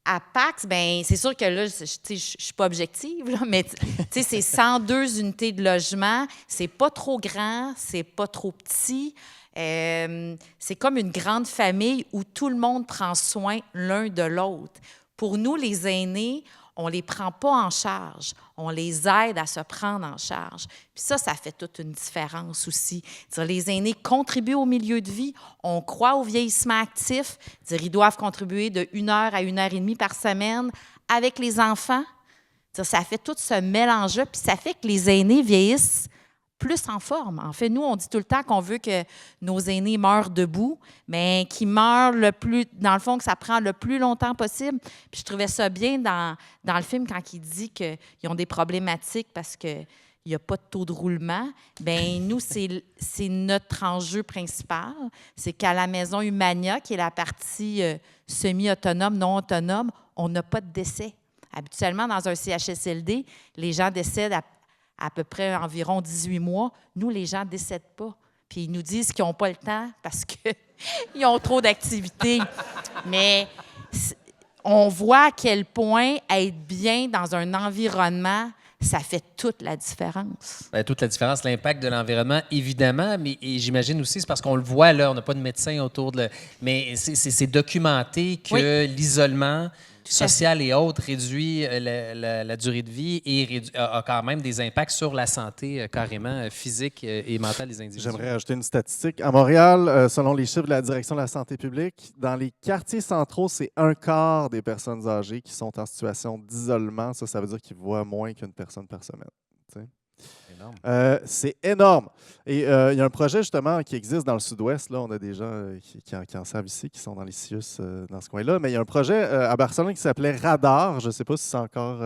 à PAX, bien, c'est sûr que là, je ne suis pas objective, là, mais c'est 102 unités de logement. C'est pas trop grand, c'est pas trop petit. C'est comme une grande famille où tout le monde prend soin l'un de l'autre. Pour nous, les aînés, on ne les prend pas en charge. On les aide à se prendre en charge. Puis ça fait toute une différence aussi. Les aînés contribuent au milieu de vie. On croit au vieillissement actif. Ils doivent contribuer de 1 heure à 1 heure et demie par semaine avec les enfants. Ça fait tout ce mélange-là. Puis ça fait que les aînés vieillissent plus en forme. En fait, nous, on dit tout le temps qu'on veut que nos aînés meurent debout, mais qu'ils meurent dans le fond, que ça prend le plus longtemps possible. Puis je trouvais ça bien dans le film quand il dit qu'ils ont des problématiques parce qu'il n'y a pas de taux de roulement. Bien, nous, c'est notre enjeu principal. C'est qu'à la maison Humania, qui est la partie semi-autonome, non autonome, on n'a pas de décès. Habituellement, dans un CHSLD, les gens décèdent à peu près environ 18 mois. Nous, les gens ne décèdent pas. Puis ils nous disent qu'ils n'ont pas le temps parce qu'ils ont trop d'activités. Mais on voit à quel point être bien dans un environnement, ça fait toute la différence. Bien, toute la différence, l'impact de l'environnement, évidemment, mais et j'imagine aussi, c'est parce qu'on le voit, là, on n'a pas de médecin autour de... Mais c'est documenté que l'isolement social et autres réduit la durée de vie et a quand même des impacts sur la santé carrément physique et mentale des individus. J'aimerais ajouter une statistique. À Montréal, selon les chiffres de la Direction de la santé publique, dans les quartiers centraux, c'est 1/4 des personnes âgées qui sont en situation d'isolement. Ça veut dire qu'ils voient moins qu'une personne par semaine. C'est énorme. Et il y a un projet justement qui existe dans le sud-ouest. Là, on a des gens qui en servent ici, qui sont dans les CIUS dans ce coin-là. Mais il y a un projet à Barcelone qui s'appelait Radar. Je ne sais pas si c'est encore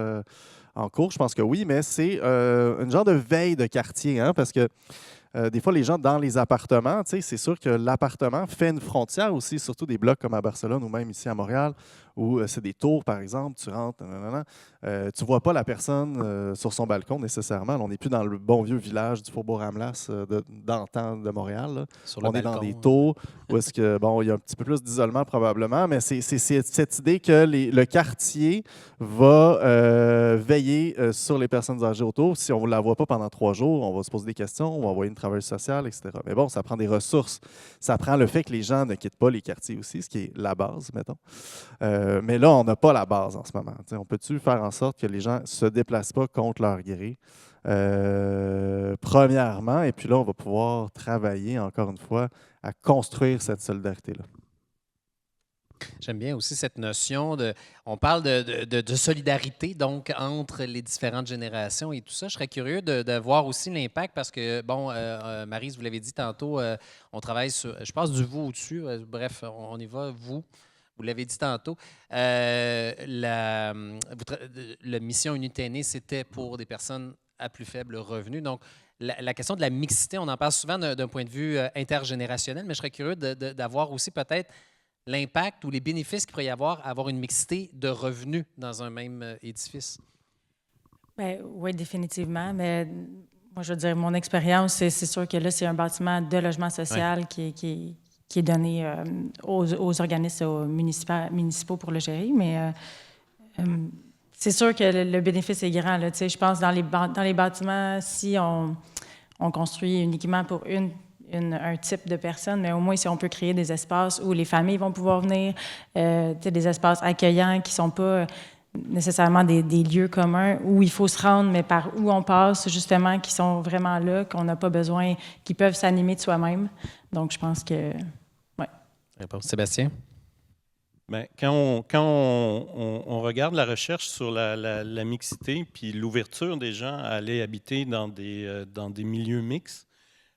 en cours. Je pense que oui, mais c'est une genre de veille de quartier. Hein, parce que des fois, les gens dans les appartements, c'est sûr que l'appartement fait une frontière aussi, surtout des blocs comme à Barcelone ou même ici à Montréal, où c'est des tours, par exemple, tu rentres, tu ne vois pas la personne sur son balcon nécessairement. On n'est plus dans le bon vieux village du Faubourg-Ramlas d'antan de Montréal. Là. On est dans des tours où est-ce que, bon, il y a un petit peu plus d'isolement probablement, mais c'est cette idée que le quartier va veiller sur les personnes âgées autour. Si on ne la voit pas pendant 3 jours, on va se poser des questions, on va envoyer une travailleuse sociale, etc. Mais bon, ça prend des ressources. Ça prend le fait que les gens ne quittent pas les quartiers aussi, ce qui est la base, mettons. Mais là, on n'a pas la base en ce moment. On peut-tu faire en sorte que les gens ne se déplacent pas contre leur gré? Premièrement, et puis là, on va pouvoir travailler, encore une fois, à construire cette solidarité-là. J'aime bien aussi cette notion de... On parle de solidarité, donc, entre les différentes générations et tout ça. Je serais curieux de voir aussi l'impact parce que, bon, Maryse, vous l'avez dit tantôt, on travaille sur, je pense, du vous au-dessus. Bref, on y va, vous. Vous l'avez dit tantôt. La mission Unité, c'était pour des personnes à plus faible revenu. Donc, la question de la mixité, on en parle souvent d'un point de vue intergénérationnel, mais je serais curieux d'avoir aussi peut-être l'impact ou les bénéfices qu'il pourrait y avoir à avoir une mixité de revenus dans un même édifice. Bien, oui, définitivement. Mais moi, je veux dire, mon expérience, c'est sûr que là, c'est un bâtiment de logement social qui est donné aux organismes municipaux pour le gérer. Mais c'est sûr que le bénéfice est grand. Là, je pense dans les bâtiments, si on construit uniquement pour un type de personne, mais au moins si on peut créer des espaces où les familles vont pouvoir venir, des espaces accueillants qui ne sont pas nécessairement des lieux communs où il faut se rendre, mais par où on passe, justement, qui sont vraiment là, qu'on n'a pas besoin, qui peuvent s'animer de soi-même. Donc, je pense que... Réponse. Sébastien? Bien, quand on regarde la recherche sur la mixité puis l'ouverture des gens à aller habiter dans des milieux mixtes,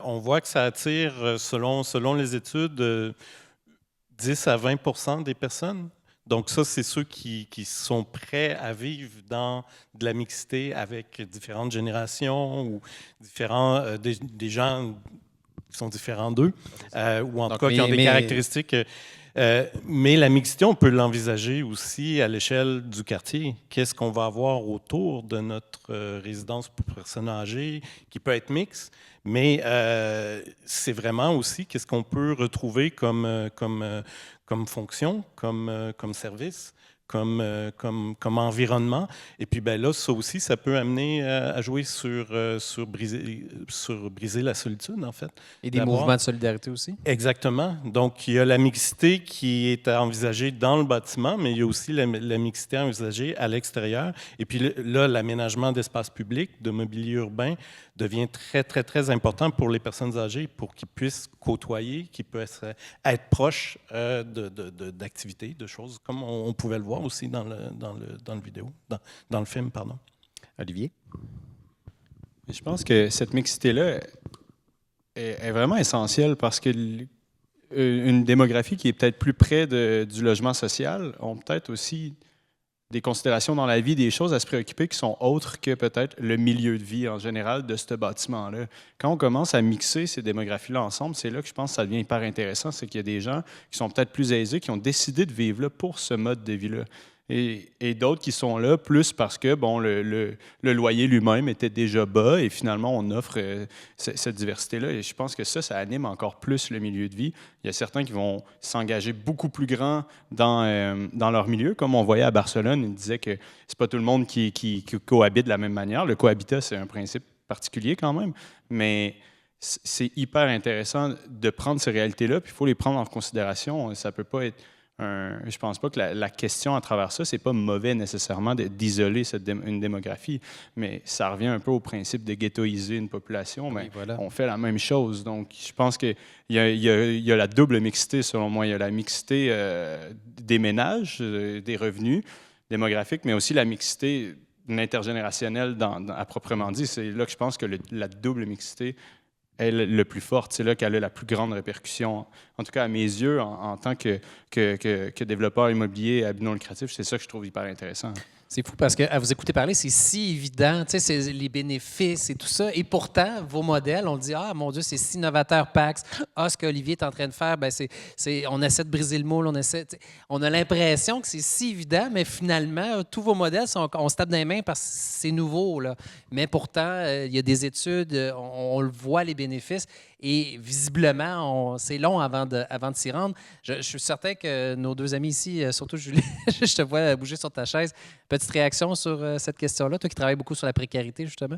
on voit que ça attire, selon les études, 10 à 20 des personnes. Donc ça, c'est ceux qui sont prêts à vivre dans de la mixité avec différentes générations ou des gens qui sont différents d'eux, ou en tout cas qui ont des caractéristiques. Mais la mixité, on peut l'envisager aussi à l'échelle du quartier. Qu'est-ce qu'on va avoir autour de notre résidence pour personnes âgées, qui peut être mixte, mais c'est vraiment aussi qu'est-ce qu'on peut retrouver comme fonction, comme service, comme environnement. Et puis ben là, ça aussi, ça peut amener à jouer sur briser la solitude, en fait. Et des mouvements de solidarité aussi? Exactement. Donc, il y a la mixité qui est envisagée dans le bâtiment, mais il y a aussi la mixité envisagée à l'extérieur. Et puis là, l'aménagement d'espaces publics, de mobilier urbain, devient très, très, très important pour les personnes âgées, pour qu'ils puissent côtoyer, qu'ils puissent être proches d'activités, de choses, comme on pouvait le voir aussi dans le film, pardon. Olivier? Je pense que cette mixité-là est vraiment essentielle parce que une démographie qui est peut-être plus près du logement social ont peut-être aussi des considérations dans la vie, des choses à se préoccuper qui sont autres que peut-être le milieu de vie en général de ce bâtiment-là. Quand on commence à mixer ces démographies-là ensemble, c'est là que je pense que ça devient hyper intéressant, c'est qu'il y a des gens qui sont peut-être plus aisés, qui ont décidé de vivre là pour ce mode de vie-là. Et d'autres qui sont là plus parce que bon, le loyer lui-même était déjà bas et finalement, on offre cette diversité-là. Et je pense que ça anime encore plus le milieu de vie. Il y a certains qui vont s'engager beaucoup plus grand dans leur milieu. Comme on voyait à Barcelone, ils disaient que c'est pas tout le monde qui cohabite de la même manière. Le cohabitat, c'est un principe particulier quand même, mais c'est hyper intéressant de prendre ces réalités-là, puis il faut les prendre en considération. Ça peut pas être... je pense pas que la question à travers ça, c'est pas mauvais nécessairement d'isoler une démographie, mais ça revient un peu au principe de ghettoiser une population. Mais voilà. On fait la même chose. Donc, je pense qu'il y a la double mixité, selon moi. Il y a la mixité des ménages, des revenus démographiques, mais aussi la mixité intergénérationnelle à proprement dit. C'est là que je pense que la double mixité est le plus forte. C'est là qu'elle a la plus grande répercussion. En tout cas, à mes yeux, en tant que développeur immobilier à but non lucratif, c'est ça que je trouve hyper intéressant. C'est fou parce qu'à vous écouter parler, c'est si évident, tu sais, c'est les bénéfices et tout ça. Et pourtant, vos modèles, on dit, ah mon Dieu, c'est si novateur, Pax. Ah, ce qu'Olivier est en train de faire, ben on essaie de briser le moule, on a l'impression que c'est si évident, mais finalement, tous vos modèles, on se tape dans les mains parce que c'est nouveau, là. Mais pourtant, il y a des études, on le voit, les bénéfices. Et visiblement, c'est long avant de s'y rendre. Je suis certain que nos deux amis ici, surtout Julie, je te vois bouger sur ta chaise. Petite réaction sur cette question-là, toi qui travailles beaucoup sur la précarité, justement?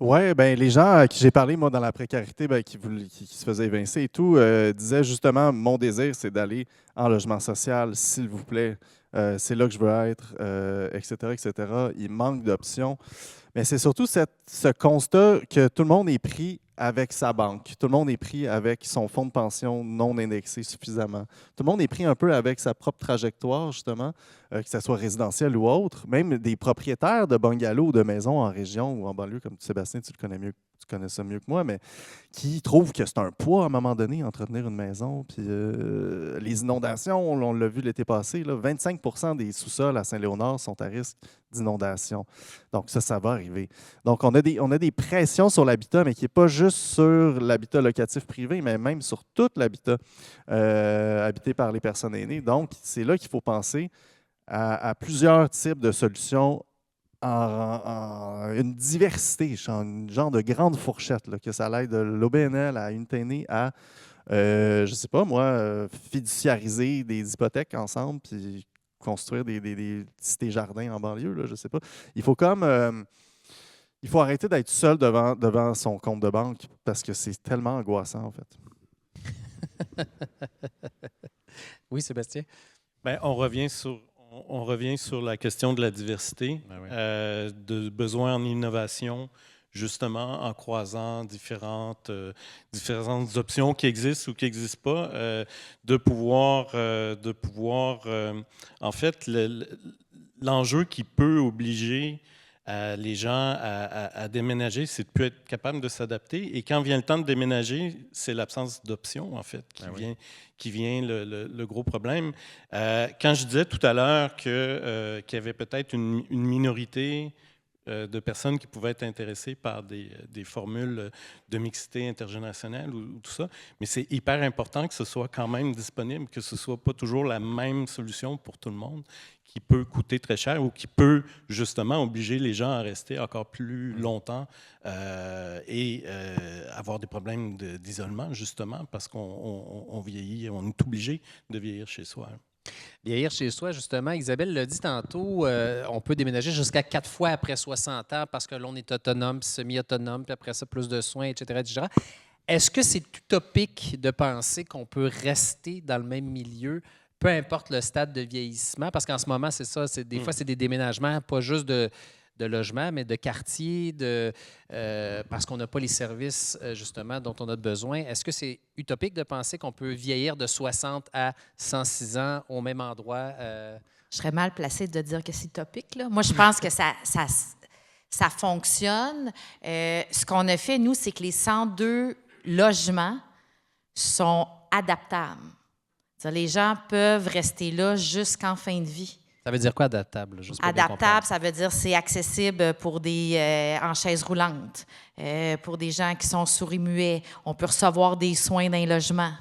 Oui, ben les gens à qui j'ai parlé, moi, dans la précarité, ben, qui se faisaient évincer et tout, disaient justement, mon désir, c'est d'aller en logement social, s'il vous plaît. C'est là que je veux être, etc., etc. Il manque d'options. Mais c'est surtout ce constat que tout le monde est pris avec sa banque. Tout le monde est pris avec son fonds de pension non indexé suffisamment. Tout le monde est pris un peu avec sa propre trajectoire, justement, que ce soit résidentiel ou autre. Même des propriétaires de bungalows ou de maisons en région ou en banlieue, comme Sébastien, tu connais ça mieux que moi, mais qui trouvent que c'est un poids à un moment donné, entretenir une maison. Puis les inondations, on l'a vu l'été passé, là, 25% des sous-sols à Saint-Léonard sont à risque d'inondation. Donc ça va arriver. Donc on a des pressions sur l'habitat, mais qui n'est pas juste sur l'habitat locatif privé, mais même sur tout l'habitat habité par les personnes aînées. Donc c'est là qu'il faut penser à plusieurs types de solutions en une diversité, un genre de grande fourchette, là, que ça aille de l'OBNL à Unité à, je ne sais pas moi, fiduciariser des hypothèques ensemble, puis construire des cités-jardins en banlieue, là, je ne sais pas. Il faut il faut arrêter d'être seul devant son compte de banque parce que c'est tellement angoissant, en fait. Oui, Sébastien? Bien, on revient sur la question de la diversité, de besoin en innovation, justement en croisant différentes options qui existent ou qui n'existent pas, de pouvoir en fait, l'enjeu qui peut obliger les gens à déménager, c'est de plus être capable de s'adapter. Et quand vient le temps de déménager, c'est l'absence d'options, en fait, qui vient le gros problème. Quand je disais tout à l'heure qu'il y avait peut-être une minorité de personnes qui pouvaient être intéressées par des formules de mixité intergénérationnelle ou tout ça, mais c'est hyper important que ce soit quand même disponible, que ce ne soit pas toujours la même solution pour tout le monde, qui peut coûter très cher ou qui peut justement obliger les gens à rester encore plus longtemps et avoir des problèmes d'isolement, justement, parce qu'on vieillit, on est obligé de vieillir chez soi. Vieillir chez soi, justement, Isabelle l'a dit tantôt, on peut déménager jusqu'à 4 fois après 60 ans parce que l'on est autonome, semi-autonome, puis après ça, plus de soins, etc., etc. Est-ce que c'est utopique de penser qu'on peut rester dans le même milieu, peu importe le stade de vieillissement? Parce qu'en ce moment, c'est ça, des fois, c'est des déménagements, pas juste de logement, mais de quartier, parce qu'on n'a pas les services, justement, dont on a besoin. Est-ce que c'est utopique de penser qu'on peut vieillir de 60 à 106 ans au même endroit? Je serais mal placée de dire que c'est utopique, là. Moi, je pense que ça fonctionne. Ce qu'on a fait, nous, c'est que les 102 logements sont adaptables. C'est-à-dire, les gens peuvent rester là jusqu'en fin de vie. Ça veut dire quoi, adaptable? Juste pour adaptable, ça veut dire c'est accessible pour des en chaise roulante, pour des gens qui sont souris-muets. On peut recevoir des soins dans les logements.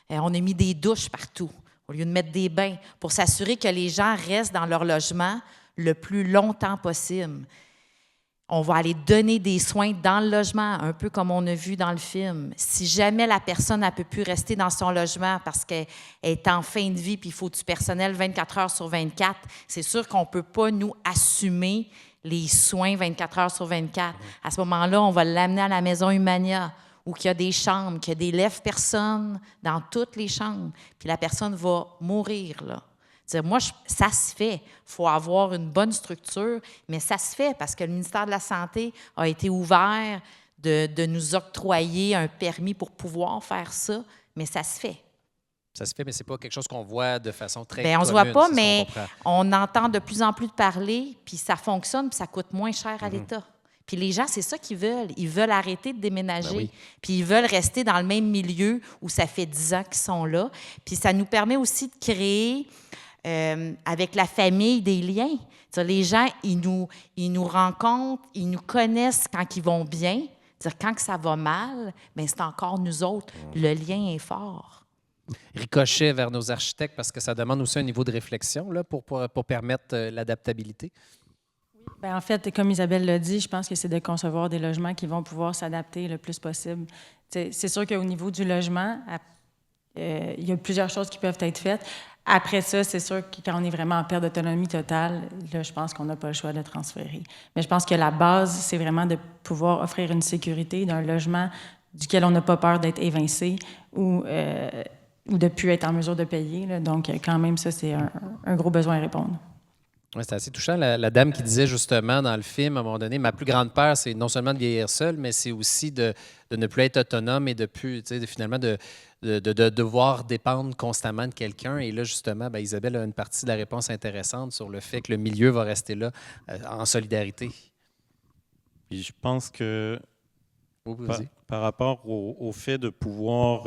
On a mis des douches partout, au lieu de mettre des bains, pour s'assurer que les gens restent dans leur logement le plus longtemps possible. On va aller donner des soins dans le logement, un peu comme on a vu dans le film. Si jamais la personne ne peut plus rester dans son logement parce qu'elle est en fin de vie puis il faut du personnel 24 heures sur 24, c'est sûr qu'on ne peut pas, nous, assumer les soins 24 heures sur 24. À ce moment-là, on va l'amener à la maison Humania où il y a des chambres, qu'il y a des lève-personnes dans toutes les chambres. Puis la personne va mourir, là. Moi, ça se fait. Il faut avoir une bonne structure, mais ça se fait parce que le ministère de la Santé a été ouvert de nous octroyer un permis pour pouvoir faire ça, mais ça se fait. Ça se fait, mais ce n'est pas quelque chose qu'on voit de façon très Bien, on ne se commune, voit pas, mais on entend de plus en plus de parler, puis ça fonctionne, puis ça coûte moins cher à l'État. Puis les gens, c'est ça qu'ils veulent. Ils veulent arrêter de déménager. Ben oui. Puis ils veulent rester dans le même milieu où ça fait 10 ans qu'ils sont là. Puis ça nous permet aussi de créer avec la famille, des liens. Les gens, ils nous rencontrent, ils nous connaissent quand ils vont bien. Quand que ça va mal, bien, c'est encore nous autres. Le lien est fort. Ricochet vers nos architectes parce que ça demande aussi un niveau de réflexion là, pour permettre l'adaptabilité. Bien, en fait, comme Isabelle l'a dit, je pense que c'est de concevoir des logements qui vont pouvoir s'adapter le plus possible. C'est sûr qu'au niveau du logement, il y a plusieurs choses qui peuvent être faites. Après ça, c'est sûr que quand on est vraiment en perte d'autonomie totale, là, je pense qu'on n'a pas le choix de transférer. Mais je pense que la base, c'est vraiment de pouvoir offrir une sécurité d'un logement duquel on n'a pas peur d'être évincé ou de ne plus être en mesure de payer. Là. Donc, quand même, ça, c'est un gros besoin à répondre. Ouais, c'est assez touchant. La dame qui disait justement dans le film, à un moment donné, ma plus grande peur, c'est non seulement de vieillir seule, mais c'est aussi de ne plus être autonome et finalement de devoir dépendre constamment de quelqu'un. Et là, justement, Isabelle a une partie de la réponse intéressante sur le fait que le milieu va rester là en solidarité. Puis je pense que Oui, par rapport au fait de pouvoir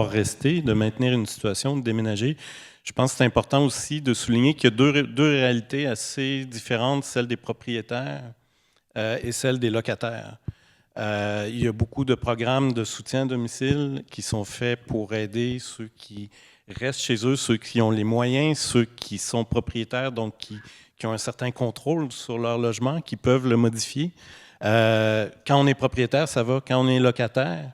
rester, de maintenir une situation, de déménager, je pense que c'est important aussi de souligner qu'il y a deux réalités assez différentes, celle des propriétaires et celle des locataires. Il y a beaucoup de programmes de soutien à domicile qui sont faits pour aider ceux qui restent chez eux, ceux qui ont les moyens, ceux qui sont propriétaires, donc qui ont un certain contrôle sur leur logement, qui peuvent le modifier. Quand on est propriétaire, ça va. Quand on est locataire,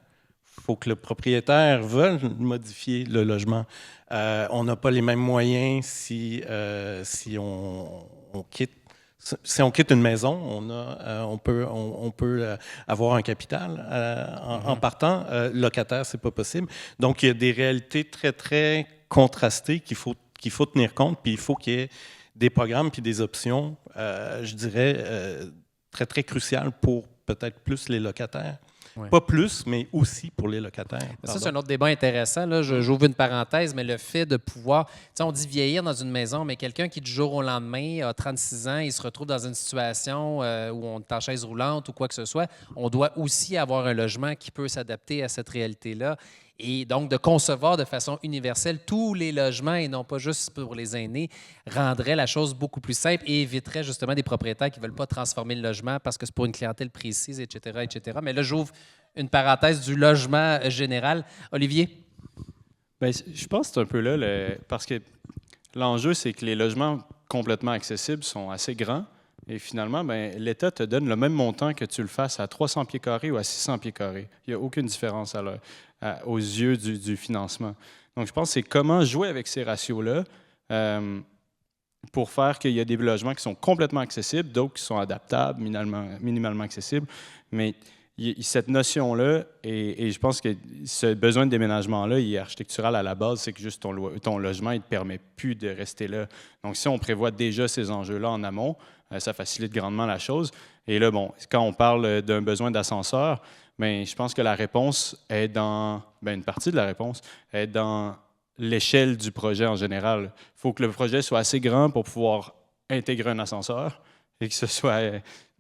il faut que le propriétaire veuille modifier le logement. On n'a pas les mêmes moyens si on quitte. Si on quitte une maison, on peut avoir un capital en partant. Locataire, c'est pas possible. Donc, il y a des réalités très, très contrastées qu'il faut tenir compte. Puis, il faut qu'il y ait des programmes puis des options, je dirais, très, très cruciales pour peut-être plus les locataires. Ouais. Pas plus, mais aussi pour les locataires. Ça, c'est un autre débat intéressant. Là. J'ouvre une parenthèse, mais le fait de pouvoir... Tu sais, on dit vieillir dans une maison, mais quelqu'un qui, du jour au lendemain, a 36 ans, il se retrouve dans une situation où on est en chaise roulante ou quoi que ce soit, on doit aussi avoir un logement qui peut s'adapter à cette réalité-là. Et donc, de concevoir de façon universelle tous les logements et non pas juste pour les aînés rendrait la chose beaucoup plus simple et éviterait justement des propriétaires qui ne veulent pas transformer le logement parce que c'est pour une clientèle précise, etc., etc. Mais là, j'ouvre une parenthèse du logement général. Olivier? Bien, je pense que c'est un peu là, parce que l'enjeu, c'est que les logements complètement accessibles sont assez grands. Et finalement, bien, l'État te donne le même montant que tu le fasses à 300 pieds carrés ou à 600 pieds carrés. Il n'y a aucune différence aux yeux du financement. Donc, je pense que c'est comment jouer avec ces ratios-là pour faire qu'il y a des logements qui sont complètement accessibles, d'autres qui sont adaptables, minimalement accessibles. Mais cette notion-là, et je pense que ce besoin de déménagement-là, il est architectural à la base, c'est que juste ton logement, il ne te permet plus de rester là. Donc, si on prévoit déjà ces enjeux-là en amont, ça facilite grandement la chose. Et là, bon, quand on parle d'un besoin d'ascenseur, bien, je pense que la réponse est dans... Bien, une partie de la réponse est dans l'échelle du projet en général. Il faut que le projet soit assez grand pour pouvoir intégrer un ascenseur et que ce soit...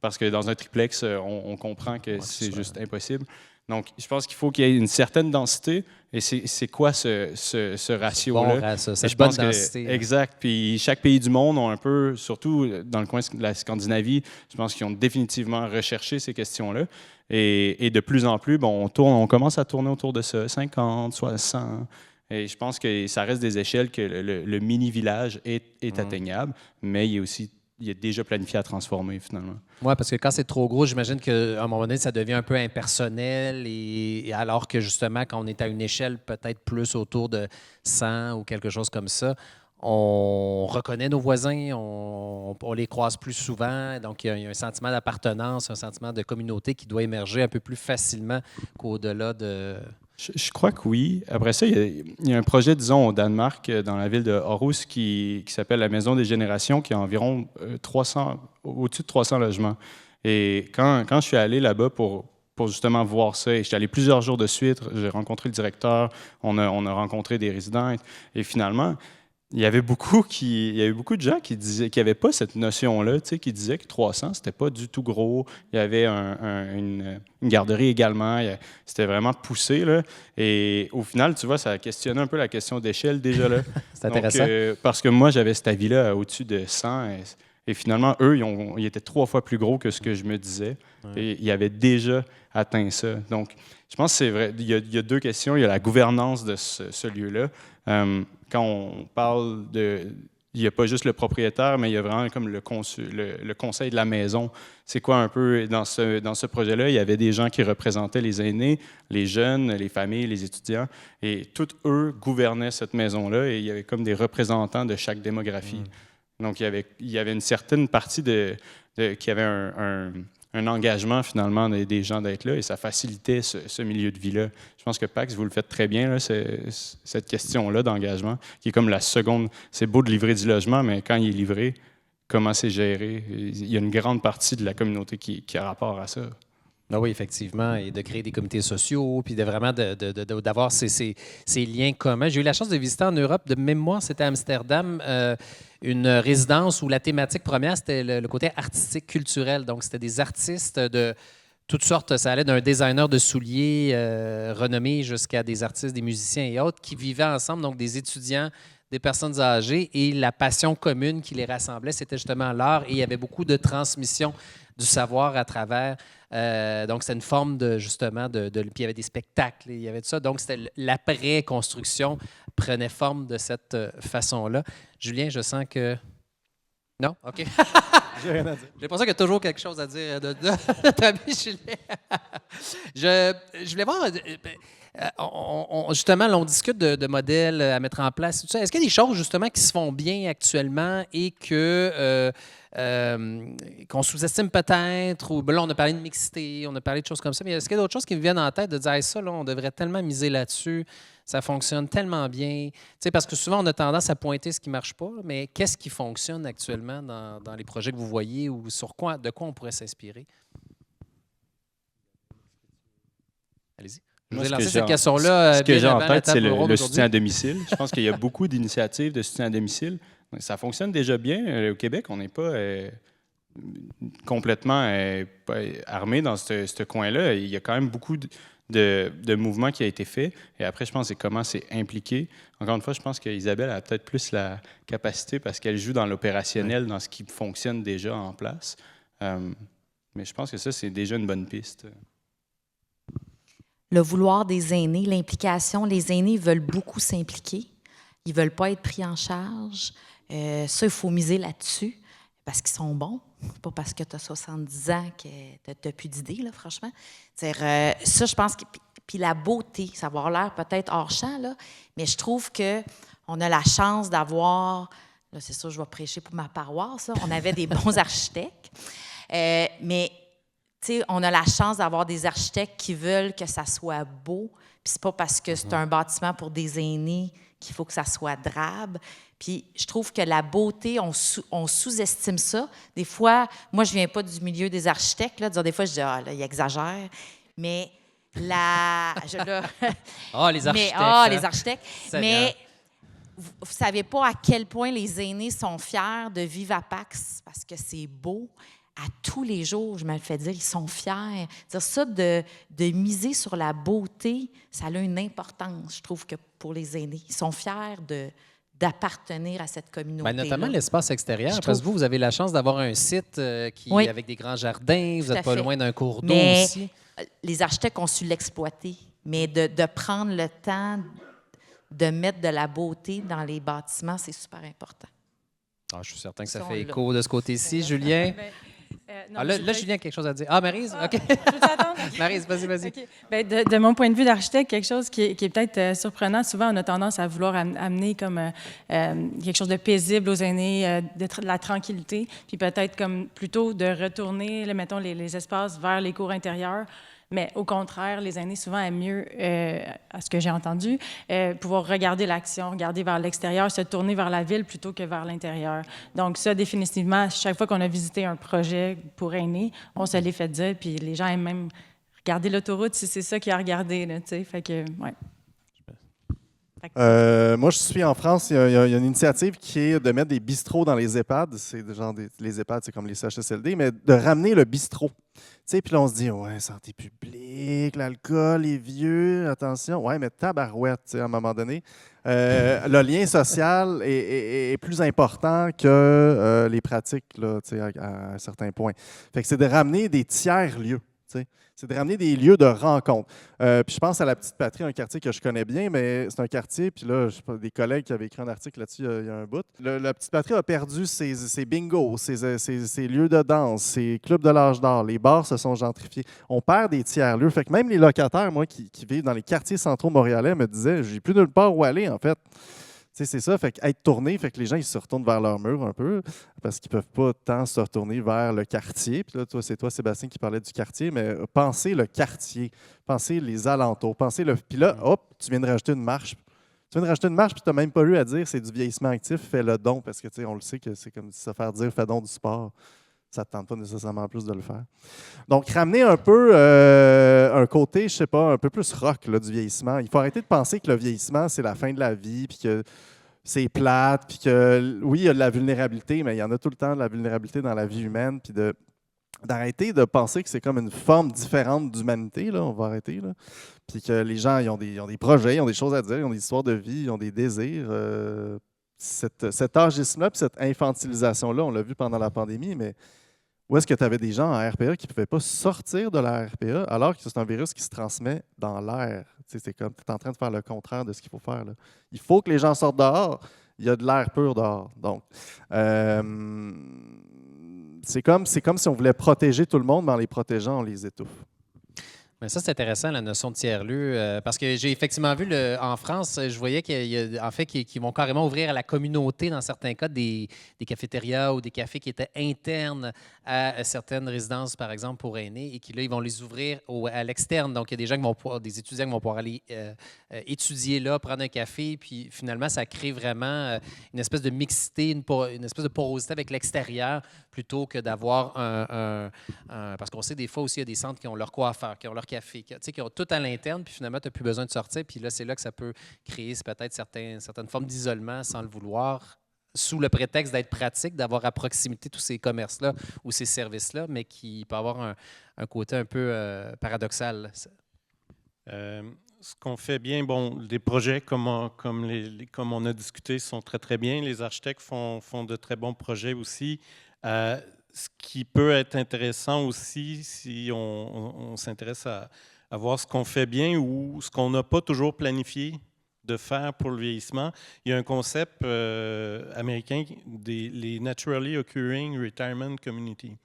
Parce que dans un triplex, on comprend que c'est juste impossible. Donc, je pense qu'il faut qu'il y ait une certaine densité. Et c'est quoi ce ratio-là? Cette bonne densité. Exact. Puis chaque pays du monde ont un peu, surtout dans le coin de la Scandinavie, je pense qu'ils ont définitivement recherché ces questions-là. Et de plus en plus, bon, on commence à tourner autour de ça, 50, soit 100. Et je pense que ça reste des échelles que le mini-village est atteignable, mais il est déjà planifié à transformer, finalement. Oui, parce que quand c'est trop gros, j'imagine qu'à un moment donné, ça devient un peu impersonnel, et alors que justement, quand on est à une échelle peut-être plus autour de 100 ou quelque chose comme ça, on reconnaît nos voisins, on les croise plus souvent, donc il y a un sentiment d'appartenance, un sentiment de communauté qui doit émerger un peu plus facilement qu'au-delà de... Je crois que oui. Après ça, il y a un projet, disons, au Danemark, dans la ville de Aarhus, qui s'appelle la Maison des Générations, qui a environ au-dessus de 300 logements. Et quand je suis allé là-bas pour justement voir ça, et je suis allé plusieurs jours de suite, j'ai rencontré le directeur, on a rencontré des résidents, et finalement, il y avait beaucoup de gens qui disaient qu'il n'y avait pas cette notion-là, tu sais, qui disaient que 300, c'était pas du tout gros. Il y avait une garderie également. C'était vraiment poussé, là. Et au final, tu vois, ça a questionné un peu la question d'échelle déjà là. C'est intéressant. Donc, parce que moi, j'avais cet avis-là au-dessus de 100. Et finalement, eux, ils étaient 3 fois plus gros que ce que je me disais. Et ils avaient déjà atteint ça. Donc, je pense que c'est vrai. Il y a 2 questions. Il y a la gouvernance de ce lieu-là. Quand on parle il n'y a pas juste le propriétaire, mais il y a vraiment comme le conseil de la maison. C'est quoi un peu, dans ce projet-là, il y avait des gens qui représentaient les aînés, les jeunes, les familles, les étudiants, et tous eux gouvernaient cette maison-là, et il y avait comme des représentants de chaque démographie. Donc, il y avait une certaine partie qui avait un engagement, finalement, des gens d'être là, et ça facilitait ce milieu de vie-là. Je pense que Pax, vous le faites très bien, là, cette question-là d'engagement, qui est comme la seconde. C'est beau de livrer du logement, mais quand il est livré, comment c'est géré? Il y a une grande partie de la communauté qui a rapport à ça. Ah oui, effectivement, et de créer des comités sociaux, puis de vraiment d'avoir ces liens communs. J'ai eu la chance de visiter en Europe, de mémoire, c'était à Amsterdam, une résidence où la thématique première, c'était le côté artistique, culturel. Donc, c'était des artistes de toutes sortes. Ça allait d'un designer de souliers renommé jusqu'à des artistes, des musiciens et autres qui vivaient ensemble, donc des étudiants, des personnes âgées, et la passion commune qui les rassemblait, c'était justement l'art, et il y avait beaucoup de transmission du savoir à travers. Donc, c'est une forme de, justement, puis il y avait des spectacles, il y avait tout ça. Donc, c'était l'après-construction prenait forme de cette façon-là. Julien, je sens que... Non? OK. J'ai rien à dire. J'ai l'impression qu'il y a toujours quelque chose à dire de notre ami Julien. Je voulais voir... justement, là, on discute de modèles à mettre en place. Est-ce qu'il y a des choses, justement, qui se font bien actuellement et qu'on sous-estime peut-être? Ou là, on a parlé de mixité, on a parlé de choses comme ça, mais est-ce qu'il y a d'autres choses qui me viennent en tête de dire hey, ça, là, on devrait tellement miser là-dessus, ça fonctionne tellement bien? Parce que souvent, on a tendance à pointer ce qui ne marche pas, mais qu'est-ce qui fonctionne actuellement dans les projets que vous voyez ou de quoi on pourrait s'inspirer? Allez-y. Je vous ai lancé cette question-là. Ce que j'ai en tête, c'est le soutien à domicile. Je pense qu'il y a beaucoup d'initiatives de soutien à domicile. Ça fonctionne déjà bien. Au Québec, on n'est pas complètement armé dans ce coin-là. Il y a quand même beaucoup de mouvements qui ont été faits. Et après, je pense que c'est comment c'est impliqué. Encore une fois, je pense qu'Isabelle a peut-être plus la capacité parce qu'elle joue dans l'opérationnel, dans ce qui fonctionne déjà en place. Mais je pense que ça, c'est déjà une bonne piste. Le vouloir des aînés, l'implication. Les aînés veulent beaucoup s'impliquer. Ils ne veulent pas être pris en charge. Ça, il faut miser là-dessus parce qu'ils sont bons. Pas parce que tu as 70 ans que tu n'as plus d'idées, là, franchement. Ça, je pense que... Puis la beauté, ça va avoir l'air peut-être hors champ, là, mais je trouve qu'on a la chance d'avoir... Là, c'est sûr, je vais prêcher pour ma paroisse. Là. On avait des bons architectes. Mais... T'sais, on a la chance d'avoir des architectes qui veulent que ça soit beau. Puis c'est pas parce que c'est un bâtiment pour des aînés qu'il faut que ça soit drabe. Puis je trouve que la beauté, on sous-estime ça. Des fois, moi, je viens pas du milieu des architectes. Là, des fois, je dis « Ah, là, il exagère. » Mais les architectes. Les architectes. Mais vous ne savez pas à quel point les aînés sont fiers de vivre à Pax parce que c'est beau. À tous les jours, je me le fais dire, ils sont fiers. Dire ça, de miser sur la beauté, ça a une importance, je trouve, que pour les aînés. Ils sont fiers d'appartenir à cette communauté. Notamment l'espace extérieur, parce que vous avez la chance d'avoir un site avec des grands jardins, vous n'êtes pas loin d'un cours d'eau aussi. Les architectes ont su l'exploiter, mais de prendre le temps de mettre de la beauté dans les bâtiments, c'est super important. Je suis certain que ça fait écho de ce côté-ci. Julien? Là, Julien a quelque chose à dire. Maryse? OK. Je peux t'attendre? Maryse, vas-y. Okay. De mon point de vue d'architecte, quelque chose qui est peut-être surprenant. Souvent, on a tendance à vouloir amener comme quelque chose de paisible aux aînés, de la tranquillité, puis peut-être comme plutôt de retourner, mettons, les espaces vers les cours intérieurs. Mais au contraire, les aînés souvent aiment mieux, à ce que j'ai entendu, pouvoir regarder l'action, regarder vers l'extérieur, se tourner vers la ville plutôt que vers l'intérieur. Donc ça, définitivement, chaque fois qu'on a visité un projet pour aînés, on se l'est fait dire, puis les gens aiment même regarder l'autoroute si c'est ça qu'il y a à regarder, là, tu sais. Fait que, ouais. Moi, je suis en France. Il y a une initiative qui est de mettre des bistrots dans les EHPAD. Les EHPAD, c'est comme les CHSLD, mais de ramener le bistrot. Puis là, on se dit, ouais, santé publique, l'alcool, les vieux, attention. Ouais, mais tabarouette, à un moment donné. Le lien social est plus important que les pratiques là, à un certain point. Fait que c'est de ramener des tiers-lieux. C'est de ramener des lieux de rencontre. Puis je pense à la Petite Patrie, un quartier que je connais bien, mais c'est un quartier, puis là, je sais pas, des collègues qui avaient écrit un article là-dessus il y a un bout. La Petite Patrie a perdu ses bingos, ses lieux de danse, ses clubs de l'âge d'or. Les bars se sont gentrifiés. On perd des tiers-lieux. Fait que même les locataires, moi, qui vivent dans les quartiers centraux montréalais, me disaient, j'ai plus nulle part où aller, en fait. C'est ça, fait être tourné, fait que les gens ils se retournent vers leur mur un peu parce qu'ils ne peuvent pas tant se retourner vers le quartier. Puis là, c'est toi, Sébastien, qui parlait du quartier, mais pensez le quartier, pensez les alentours, pensez le. Puis là, hop, tu viens de rajouter une marche. Tu viens de rajouter une marche, puis tu n'as même pas eu à dire c'est du vieillissement actif, fais le don, parce que on le sait que c'est comme se faire dire fais don du sport. Ça ne te tente pas nécessairement plus de le faire. Donc, ramener un peu un côté, je sais pas, un peu plus rock là, du vieillissement. Il faut arrêter de penser que le vieillissement, c'est la fin de la vie, puis que c'est plate, puis que, oui, il y a de la vulnérabilité, mais il y en a tout le temps de la vulnérabilité dans la vie humaine, puis d'arrêter de penser que c'est comme une forme différente d'humanité, là, on va arrêter, là. Puis que les gens, ils ont des projets, ils ont des choses à dire, ils ont des histoires de vie, ils ont des désirs. Cet âgisme-là, puis cette infantilisation-là, on l'a vu pendant la pandémie, mais où est-ce que tu avais des gens en RPA qui ne pouvaient pas sortir de la RPA alors que c'est un virus qui se transmet dans l'air? C'est comme tu es en train de faire le contraire de ce qu'il faut faire, là. Il faut que les gens sortent dehors. Il y a de l'air pur dehors. Donc, c'est comme si on voulait protéger tout le monde, mais en les protégeant, on les étouffe. Mais ça, c'est intéressant, la notion de tiers-lieu, parce que j'ai effectivement vu en France, je voyais qu'il y a en fait qu'ils vont carrément ouvrir à la communauté, dans certains cas, des cafétérias ou des cafés qui étaient internes à certaines résidences, par exemple, pour aînés, et qui, là, ils vont les ouvrir à l'externe. Donc, il y a des gens qui vont pouvoir, des étudiants qui vont pouvoir aller étudier là, prendre un café, puis finalement, ça crée vraiment une espèce de mixité, une espèce de porosité avec l'extérieur, plutôt que d'avoir parce qu'on sait des fois aussi, il y a des centres qui ont leur coiffeur, qui ont leur café, qui ont tout à l'interne, puis finalement, tu n'as plus besoin de sortir. Puis là, c'est là que ça peut créer peut-être certaines formes d'isolement sans le vouloir, sous le prétexte d'être pratique, d'avoir à proximité tous ces commerces-là ou ces services-là, mais qui peut avoir un côté un peu paradoxal. Ce qu'on fait bien, bon, les projets, comme on a discuté, sont très, très bien. Les architectes font de très bons projets aussi. Ce qui peut être intéressant aussi, si on s'intéresse à voir ce qu'on fait bien ou ce qu'on n'a pas toujours planifié de faire pour le vieillissement, il y a un concept américain, les Naturally Occurring Retirement Community.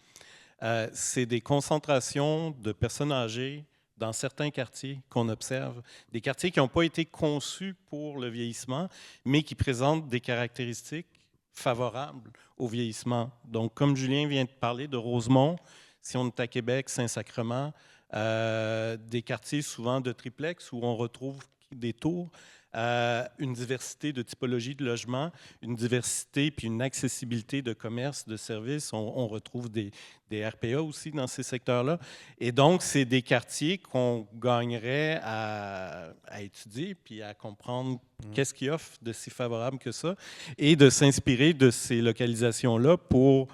C'est des concentrations de personnes âgées dans certains quartiers qu'on observe, des quartiers qui n'ont pas été conçus pour le vieillissement, mais qui présentent des caractéristiques favorables au vieillissement. Donc, comme Julien vient de parler de Rosemont, si on est à Québec, Saint-Sacrement, des quartiers souvent de triplex où on retrouve des tours, une diversité de typologies de logements, une diversité puis une accessibilité de commerce, de services. On retrouve des RPA aussi dans ces secteurs-là. Et donc, c'est des quartiers qu'on gagnerait à étudier puis à comprendre qu'est-ce qui offre de si favorable que ça et de s'inspirer de ces localisations-là pour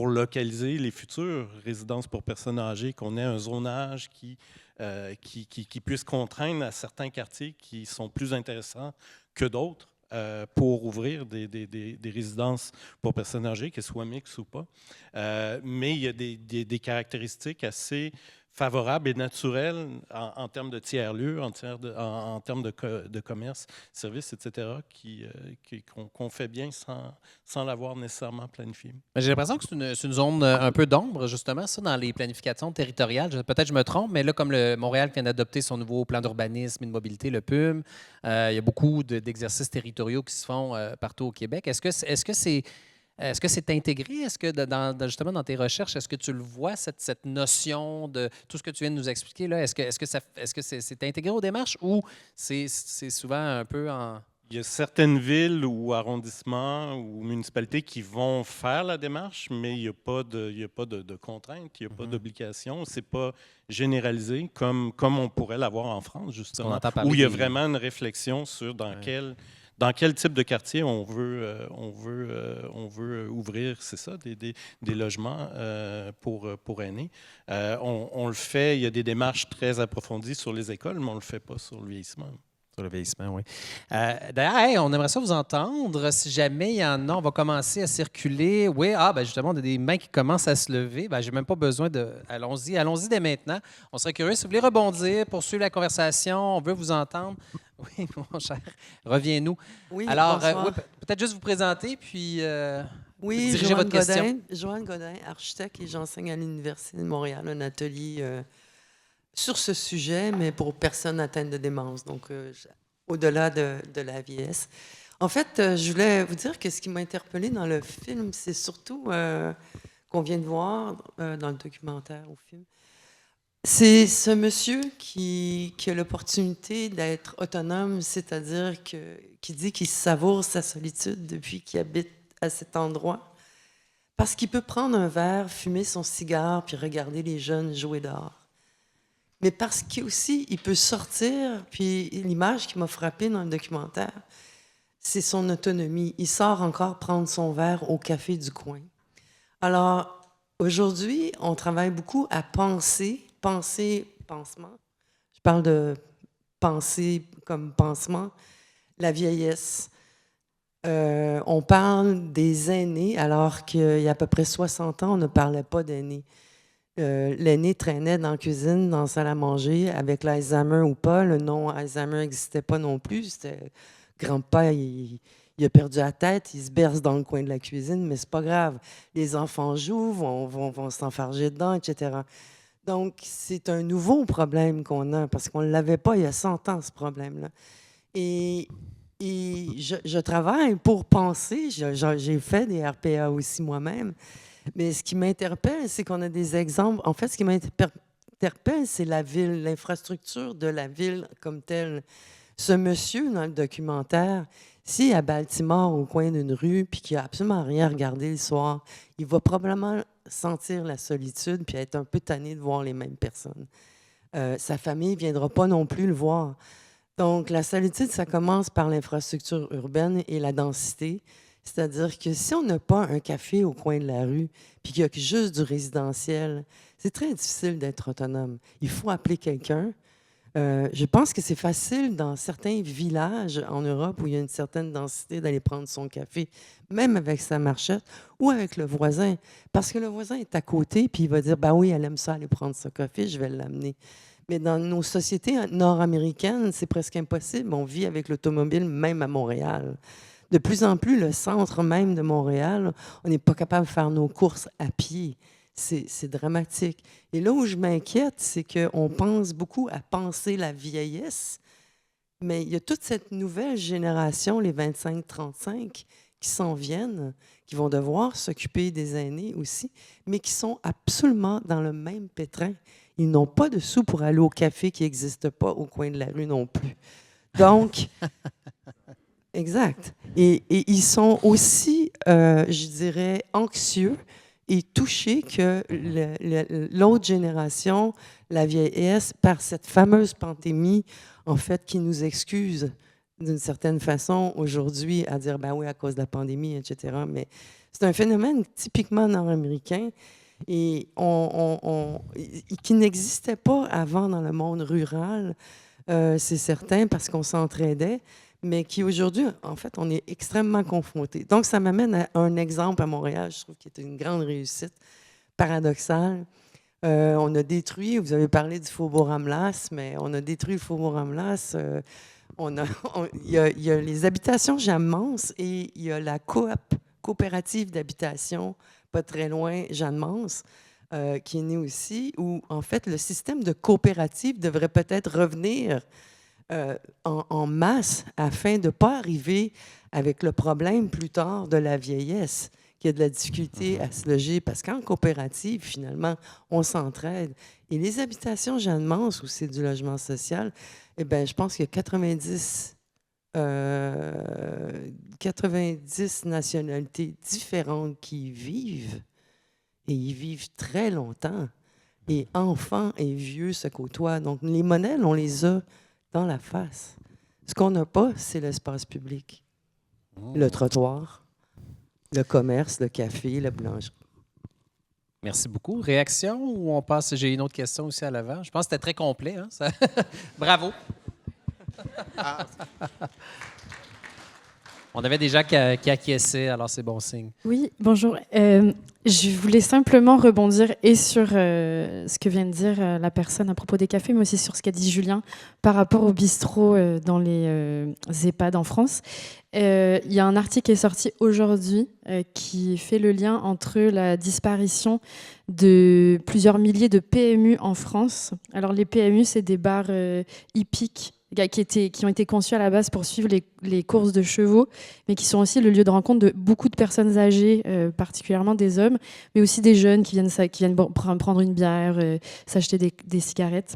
localiser les futures résidences pour personnes âgées, qu'on ait un zonage qui puisse contraindre à certains quartiers qui sont plus intéressants que d'autres pour ouvrir des résidences pour personnes âgées, qu'elles soient mixtes ou pas. Mais il y a des caractéristiques assez favorables et naturelles en termes de tiers-lieux, en termes de commerce, services, etc., qu'on fait bien sans l'avoir nécessairement planifié. J'ai l'impression que c'est une zone un peu d'ombre, justement, ça, dans les planifications territoriales. Peut-être que je me trompe, mais là, comme le Montréal vient d'adopter son nouveau plan d'urbanisme et de mobilité, le PUM, il y a beaucoup d'exercices territoriaux qui se font partout au Québec. Est-ce que c'est intégré? Est-ce que justement dans tes recherches, est-ce que tu le vois, cette notion de tout ce que tu viens de nous expliquer là? Est-ce que c'est intégré aux démarches ou c'est souvent un peu Il y a certaines villes ou arrondissements ou municipalités qui vont faire la démarche, mais il n'y a pas de contraintes, il n'y a pas d'obligation. Ce n'est pas généralisé comme on pourrait l'avoir en France, justement, où il y a vraiment une réflexion sur dans quel type de quartier on veut ouvrir, c'est ça, des logements pour aînés. On le fait, il y a des démarches très approfondies sur les écoles, mais on ne le fait pas sur le vieillissement. Sur le vieillissement, oui. D'ailleurs, hey, on aimerait ça vous entendre. Si jamais il y en a, on va commencer à circuler. Oui, justement, on a des mains qui commencent à se lever. Je n'ai même pas besoin de... Allons-y dès maintenant. On serait curieux. Si vous voulez rebondir, poursuivre la conversation, on veut vous entendre. Oui, mon cher, reviens-nous. Oui, alors, peut-être juste vous présenter, puis diriger votre question. Joanne Godin, architecte, et j'enseigne à l'Université de Montréal un atelier sur ce sujet, mais pour personnes atteintes de démence, donc au-delà de la vieillesse. En fait, je voulais vous dire que ce qui m'a interpellée dans le film, c'est surtout qu'on vient de voir dans le documentaire au film. C'est ce monsieur qui a l'opportunité d'être autonome, c'est-à-dire qui dit qu'il savoure sa solitude depuis qu'il habite à cet endroit, parce qu'il peut prendre un verre, fumer son cigare, puis regarder les jeunes jouer dehors. Mais parce qu'aussi, il peut sortir, puis l'image qui m'a frappée dans le documentaire, c'est son autonomie. Il sort encore prendre son verre au café du coin. Alors, aujourd'hui, on travaille beaucoup à pansement. Je parle de penser comme pansement, la vieillesse. On parle des aînés, alors qu'il y a à peu près 60 ans, on ne parlait pas d'aînés. L'aîné traînait dans la cuisine, dans la salle à manger, avec l'Alzheimer ou pas. Le nom Alzheimer n'existait pas non plus. C'était grand-père, il a perdu la tête, il se berce dans le coin de la cuisine, mais c'est pas grave. Les enfants jouent, vont s'enfarger dedans, etc. Donc, c'est un nouveau problème qu'on a, parce qu'on ne l'avait pas il y a 100 ans, ce problème-là. Et je travaille pour penser, j'ai fait des RPA aussi moi-même, mais ce qui m'interpelle, c'est qu'on a des exemples. En fait, ce qui m'interpelle, c'est la ville, l'infrastructure de la ville comme telle. Ce monsieur, dans le documentaire, s'il est à Baltimore, au coin d'une rue, puis qu'il n'a absolument rien regardé le soir, il va probablement sentir la solitude puis être un peu tanné de voir les mêmes personnes. Sa famille ne viendra pas non plus le voir. Donc, la solitude, ça commence par l'infrastructure urbaine et la densité. C'est-à-dire que si on n'a pas un café au coin de la rue, puis qu'il y a juste du résidentiel, c'est très difficile d'être autonome. Il faut appeler quelqu'un. Je pense que c'est facile dans certains villages en Europe où il y a une certaine densité d'aller prendre son café, même avec sa marchette ou avec le voisin. Parce que le voisin est à côté, puis il va dire, « Ben oui, elle aime ça, aller prendre ce café, je vais l'amener. » Mais dans nos sociétés nord-américaines, c'est presque impossible. On vit avec l'automobile, même à Montréal. De plus en plus, le centre même de Montréal, on n'est pas capable de faire nos courses à pied. C'est dramatique. Et là où je m'inquiète, c'est qu'on pense beaucoup à penser la vieillesse, mais il y a toute cette nouvelle génération, les 25-35, qui s'en viennent, qui vont devoir s'occuper des aînés aussi, mais qui sont absolument dans le même pétrin. Ils n'ont pas de sous pour aller au café qui n'existe pas au coin de la rue non plus. Donc... Exact. Et ils sont aussi, je dirais, anxieux et touchés que l'autre génération, la vieillesse, par cette fameuse pandémie, en fait, qui nous excuse d'une certaine façon aujourd'hui à dire, ben oui, à cause de la pandémie, etc. Mais c'est un phénomène typiquement nord-américain et qui n'existait pas avant dans le monde rural, c'est certain, parce qu'on s'entraidait, mais qui aujourd'hui, en fait, on est extrêmement confrontés. Donc, ça m'amène à un exemple à Montréal, je trouve, qui est une grande réussite, paradoxale. On a détruit, vous avez parlé du Faubourg Ramlas, mais on a détruit le Faubourg Ramlas. Il y a les habitations Jeanne-Mance et il y a la coopérative d'habitation, pas très loin, Jeanne-Mance, qui est née aussi, où, en fait, le système de coopérative devrait peut-être revenir en masse afin de ne pas arriver avec le problème plus tard de la vieillesse, qu'il y a de la difficulté à se loger, parce qu'en coopérative, finalement, on s'entraide. Et les habitations Jeanne-Mance, où c'est du logement social, eh bien, je pense qu'il y a 90 90 nationalités différentes qui y vivent, et ils vivent très longtemps. Et enfants et vieux se côtoient. Donc, les modèles, on les a dans la face. Ce qu'on n'a pas, c'est l'espace public. Le trottoir, le commerce, le café, la boulangerie. Merci beaucoup. Réaction ou on passe? J'ai une autre question aussi à l'avant. Je pense que c'était très complet. Hein, ça? Bravo. On avait des gens qui acquiesçaient, alors c'est bon signe. Oui, bonjour. Je voulais simplement rebondir et sur ce que vient de dire la personne à propos des cafés, mais aussi sur ce qu'a dit Julien par rapport au bistrot dans les EHPAD en France. Il y a un article qui est sorti aujourd'hui qui fait le lien entre la disparition de plusieurs milliers de PMU en France. Alors les PMU, c'est des bars hippiques qui ont été conçus à la base pour suivre les courses de chevaux, mais qui sont aussi le lieu de rencontre de beaucoup de personnes âgées, particulièrement des hommes, mais aussi des jeunes qui viennent prendre une bière, s'acheter des cigarettes.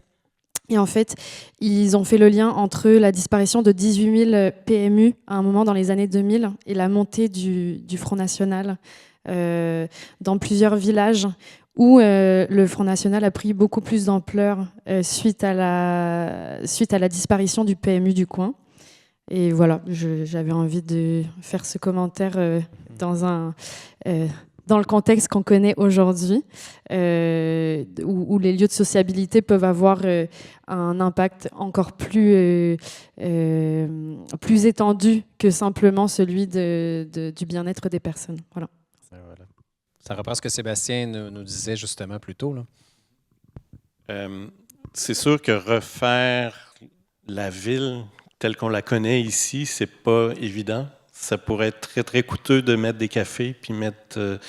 Et en fait, ils ont fait le lien entre la disparition de 18 000 PMU à un moment dans les années 2000 et la montée du Front National dans plusieurs villages où le Front National a pris beaucoup plus d'ampleur suite à la disparition du PMU du coin. Et voilà, j'avais envie de faire ce commentaire dans le contexte qu'on connaît aujourd'hui, où les lieux de sociabilité peuvent avoir un impact encore plus étendu que simplement celui du bien-être des personnes. Voilà. Voilà. Ça reprend ce que Sébastien nous disait justement plus tôt. Là. C'est sûr que refaire la ville telle qu'on la connaît ici, c'est pas évident. Ça pourrait être très, très coûteux de mettre des cafés puis mettre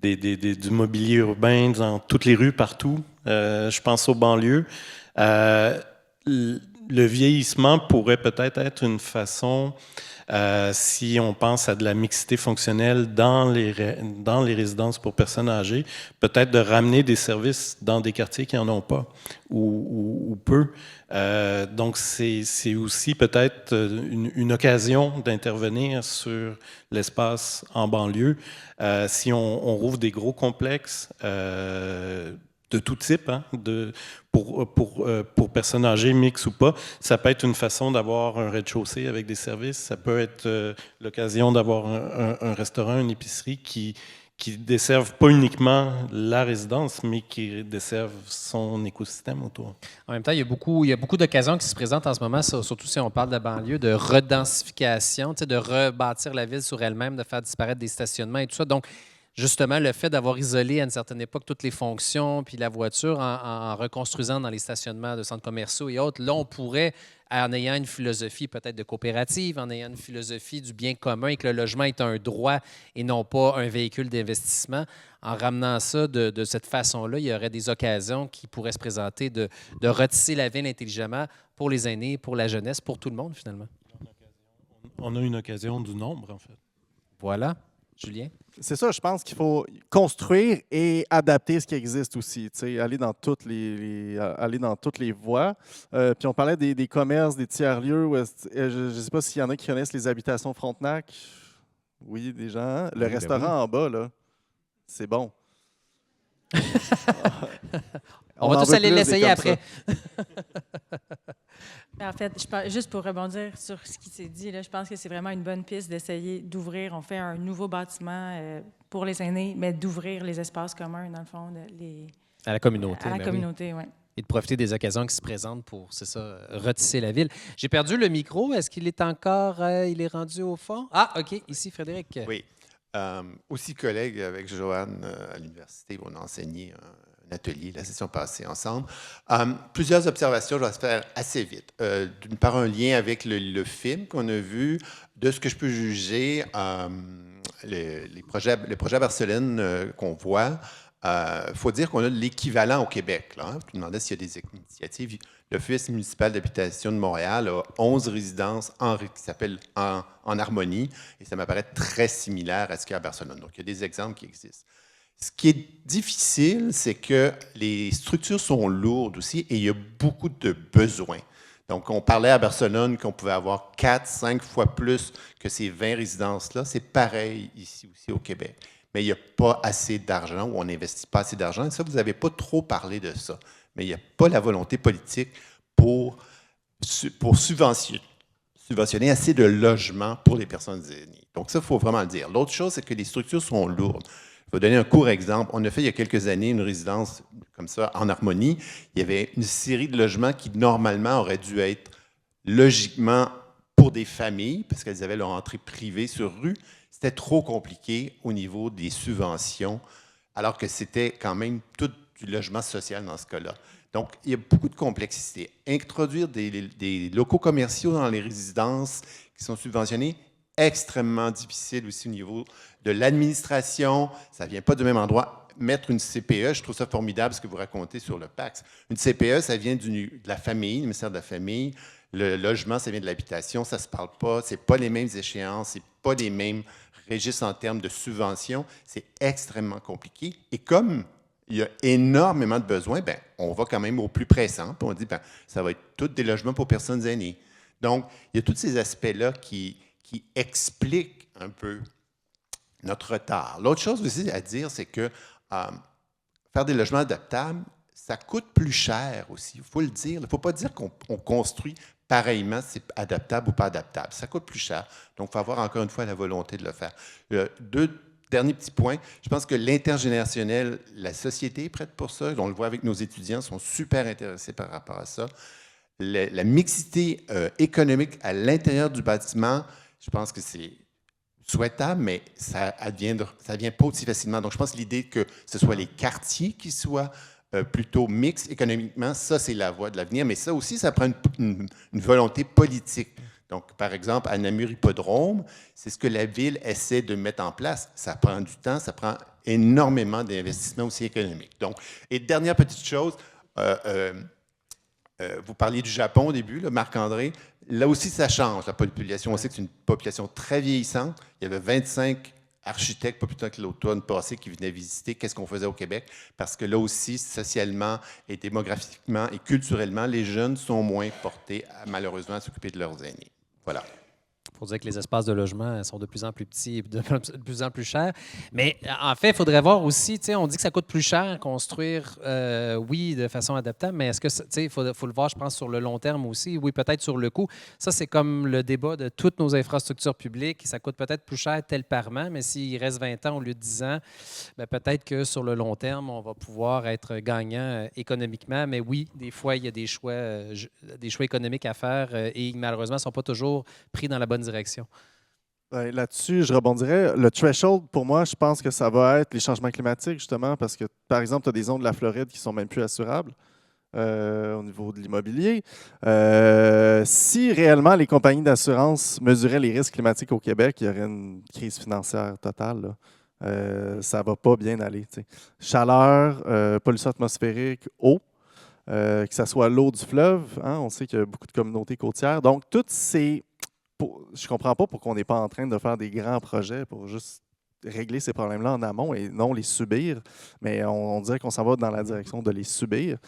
du mobilier urbain dans toutes les rues, partout. Je pense aux banlieues. Le vieillissement pourrait peut-être être une façon, si on pense à de la mixité fonctionnelle dans les résidences pour personnes âgées, peut-être de ramener des services dans des quartiers qui n'en ont pas ou peu. Donc, c'est aussi peut-être une occasion d'intervenir sur l'espace en banlieue. Si on rouvre des gros complexes de tout type, hein, pour personnes âgées, mixtes ou pas, ça peut être une façon d'avoir un rez-de-chaussée avec des services. Ça peut être l'occasion d'avoir un restaurant, une épicerie qui desservent pas uniquement la résidence, mais qui desservent son écosystème autour. En même temps, il y a beaucoup d'occasions qui se présentent en ce moment, surtout si on parle de la banlieue, de redensification, de rebâtir la ville sur elle-même, de faire disparaître des stationnements et tout ça. Donc, justement, le fait d'avoir isolé à une certaine époque toutes les fonctions puis la voiture en reconstruisant dans les stationnements de centres commerciaux et autres, là, on pourrait, en ayant une philosophie peut-être de coopérative, en ayant une philosophie du bien commun et que le logement est un droit et non pas un véhicule d'investissement, en ramenant ça de cette façon-là, il y aurait des occasions qui pourraient se présenter de retisser la ville intelligemment pour les aînés, pour la jeunesse, pour tout le monde, finalement. On a une occasion du nombre, en fait. Voilà. Julien? C'est ça, je pense qu'il faut construire et adapter ce qui existe aussi, aller dans toutes les voies. Puis on parlait des commerces, des tiers-lieux. Je ne sais pas s'il y en a qui connaissent les habitations Frontenac. Oui, des gens. Hein? Le restaurant en bas, là, c'est bon. On va tous aller l'essayer après. En fait, juste pour rebondir sur ce qui s'est dit, là, je pense que c'est vraiment une bonne piste d'essayer d'ouvrir. On fait un nouveau bâtiment pour les aînés, mais d'ouvrir les espaces communs, dans le fond, à la communauté. À la communauté, oui. Et de profiter des occasions qui se présentent pour, c'est ça, retisser la ville. J'ai perdu le micro. Est-ce qu'il est encore... il est rendu au fond? Ah, OK. Ici, Frédéric. Oui. Aussi collègue avec Joanne à l'université, on a enseigné un atelier la session passée ensemble. Plusieurs observations, je vais se faire assez vite. D'une part, un lien avec le film qu'on a vu. De ce que je peux juger, les projets à Barcelone qu'on voit, il faut dire qu'on a l'équivalent au Québec. Là, hein. Je me demandais s'il y a des initiatives. L'Office municipal d'habitation de Montréal a 11 résidences qui s'appellent en harmonie, et ça m'apparaît très similaire à ce qu'il y a à Barcelone. Donc, il y a des exemples qui existent. Ce qui est difficile, c'est que les structures sont lourdes aussi et il y a beaucoup de besoins. Donc, on parlait à Barcelone qu'on pouvait avoir 4-5 fois plus que ces 20 résidences-là. C'est pareil ici aussi au Québec. Mais il n'y a pas assez d'argent ou on n'investit pas assez d'argent. Et ça, vous n'avez pas trop parlé de ça. Mais il n'y a pas la volonté politique pour subventionner assez de logements pour les personnes aînées. Donc, ça, il faut vraiment le dire. L'autre chose, c'est que les structures sont lourdes. Je vais donner un court exemple. On a fait il y a quelques années une résidence comme ça en Harmonie. Il y avait une série de logements qui, normalement, auraient dû être logiquement pour des familles, parce qu'elles avaient leur entrée privée sur rue. C'était trop compliqué au niveau des subventions, alors que c'était quand même tout du logement social dans ce cas-là. Donc, il y a beaucoup de complexité. Introduire des locaux commerciaux dans les résidences qui sont subventionnés, extrêmement difficile aussi au niveau de l'administration. Ça ne vient pas du même endroit. Mettre une CPE, je trouve ça formidable ce que vous racontez sur le PACS. Une CPE, ça vient de la famille, du ministère de la Famille. Le logement, ça vient de l'habitation. Ça ne se parle pas. Ce n'est pas les mêmes échéances. Ce n'est pas les mêmes registres en termes de subventions. C'est extrêmement compliqué. Et comme il y a énormément de besoins, bien, on va quand même au plus pressant. Puis on dit, bien, ça va être tous des logements pour personnes aînées. Donc, il y a tous ces aspects-là qui expliquent un peu notre retard. L'autre chose aussi à dire, c'est que faire des logements adaptables, ça coûte plus cher aussi. Il faut le dire. Il ne faut pas dire qu'on construit pareillement, c'est adaptable ou pas adaptable. Ça coûte plus cher. Donc, il faut avoir encore une fois la volonté de le faire. Deux derniers petits points. Je pense que l'intergénérationnel, la société est prête pour ça. On le voit avec nos étudiants, sont super intéressés par rapport à ça. La mixité économique à l'intérieur du bâtiment, je pense que c'est souhaitable, mais ça vient pas aussi facilement. Donc, je pense que l'idée que ce soit les quartiers qui soient plutôt mixtes économiquement, ça, c'est la voie de l'avenir. Mais ça aussi, ça prend une volonté politique. Donc, par exemple, à Namur Hippodrome, c'est ce que la Ville essaie de mettre en place. Ça prend du temps, ça prend énormément d'investissements aussi économiques. Donc, et dernière petite chose, vous parliez du Japon au début, Marc-André. Là aussi, ça change, la population. On sait que c'est une population très vieillissante. Il y avait 25 architectes, pas plus tard que l'automne passé, qui venaient visiter qu'est-ce qu'on faisait au Québec, parce que là aussi, socialement et démographiquement et culturellement, les jeunes sont moins portés, malheureusement, à s'occuper de leurs aînés. Voilà. Pour dire que les espaces de logement sont de plus en plus petits et de plus en plus chers. Mais en fait, il faudrait voir aussi, on dit que ça coûte plus cher construire, oui, de façon adaptable, mais est-ce que, il faut le voir, je pense, sur le long terme aussi. Oui, peut-être sur le coût. Ça, c'est comme le débat de toutes nos infrastructures publiques. Ça coûte peut-être plus cher tel parement, mais s'il reste 20 ans au lieu de 10 ans, bien, peut-être que sur le long terme, on va pouvoir être gagnant économiquement. Mais oui, des fois, il y a des choix économiques à faire et malheureusement, ne sont pas toujours pris dans la bonne direction. Là-dessus, je rebondirais. Le threshold, pour moi, je pense que ça va être les changements climatiques, justement, parce que, par exemple, tu as des zones de la Floride qui ne sont même plus assurables au niveau de l'immobilier. Si réellement les compagnies d'assurance mesuraient les risques climatiques au Québec, il y aurait une crise financière totale. Ça ne va pas bien aller. T'sais. Chaleur, pollution atmosphérique, eau. Que ce soit l'eau du fleuve, hein, on sait qu'il y a beaucoup de communautés côtières. Donc, toutes ces... je ne comprends pas pourquoi on n'est pas en train de faire des grands projets pour juste régler ces problèmes-là en amont et non les subir. Mais on dirait qu'on s'en va dans la direction de les subir.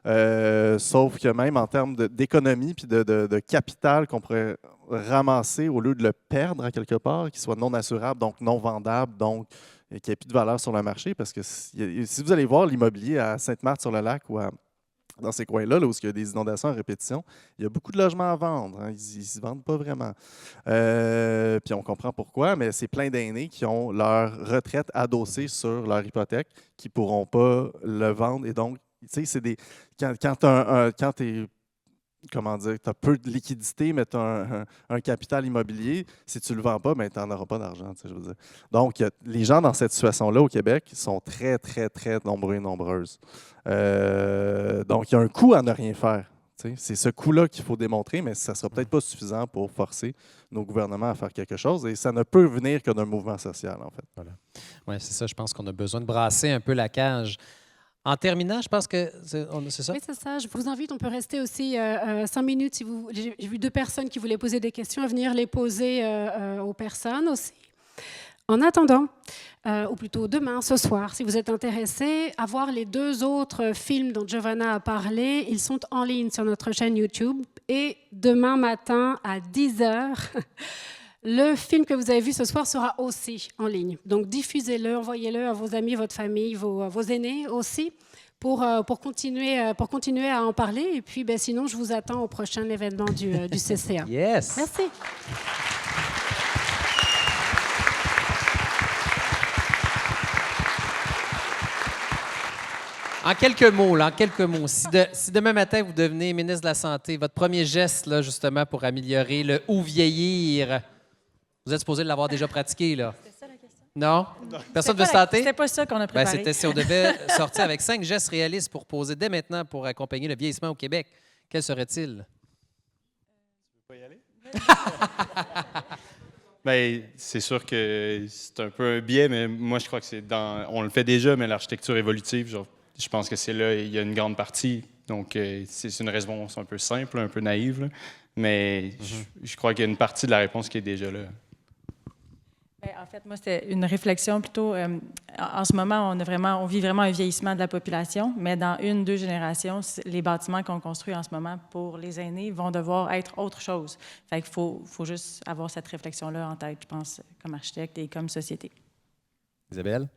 Sauf que même en termes d'économie puis de capital qu'on pourrait ramasser au lieu de le perdre à quelque part, qu'il soit non assurable, donc non vendable, donc qu'il n'y ait plus de valeur sur le marché. Parce que si vous allez voir l'immobilier à Sainte-Marthe-sur-le-Lac ou dans ces coins-là, là, où il y a des inondations à répétition, il y a beaucoup de logements à vendre. Hein. Ils ne se vendent pas vraiment. Puis on comprend pourquoi, mais c'est plein d'aînés qui ont leur retraite adossée sur leur hypothèque, qui ne pourront pas le vendre. Et donc, tu sais, c'est des... Quand tu es... Comment dire, tu as peu de liquidité, mais tu as un capital immobilier. Si tu ne le vends pas, tu n'en auras pas d'argent. Je veux dire. Donc, les gens dans cette situation-là au Québec sont très, très, très nombreux et nombreuses. Donc, il y a un coût à ne rien faire. C'est ce coût-là qu'il faut démontrer, mais ça ne sera peut-être pas suffisant pour forcer nos gouvernements à faire quelque chose. Et ça ne peut venir que d'un mouvement social, en fait. Voilà. Oui, c'est ça. Je pense qu'on a besoin de brasser un peu la cage. En terminant, je pense que c'est ça. Oui, c'est ça. Je vous invite, on peut rester aussi 5 minutes. Si j'ai vu 2 personnes qui voulaient poser des questions, à venir les poser aux personnes aussi. En attendant, ou plutôt demain, ce soir, si vous êtes intéressés à voir les 2 autres films dont Giovanna a parlé, ils sont en ligne sur notre chaîne YouTube Et demain matin à 10h, le film que vous avez vu ce soir sera aussi en ligne. Donc diffusez-le, envoyez-le à vos amis, votre famille, vos aînés aussi, pour continuer à en parler. Et puis sinon, je vous attends au prochain événement du CCA. Yes! Merci. En quelques mots, si demain matin vous devenez ministre de la Santé, votre premier geste, là, justement, pour améliorer le ou vieillir, vous êtes supposé l'avoir déjà pratiqué, là. C'était ça la question? Non? Personne ne veut se tenter? C'était pas ça qu'on a préparé. C'était si on devait sortir avec 5 gestes réalistes pour poser dès maintenant pour accompagner le vieillissement au Québec, quels seraient-ils? Tu veux pas y aller? Bien, c'est sûr que c'est un peu un biais, mais moi, je crois que on le fait déjà, mais l'architecture évolutive, je pense que c'est là, il y a une grande partie. Donc, c'est une réponse un peu simple, un peu naïve, là, mais je crois qu'il y a une partie de la réponse qui est déjà là. En fait, moi, c'était une réflexion plutôt. En ce moment, on vit vraiment un vieillissement de la population, mais dans 1-2 générations, les bâtiments qu'on construit en ce moment pour les aînés vont devoir être autre chose. Fait qu'il faut juste avoir cette réflexion-là en tête, je pense, comme architecte et comme société. Isabelle?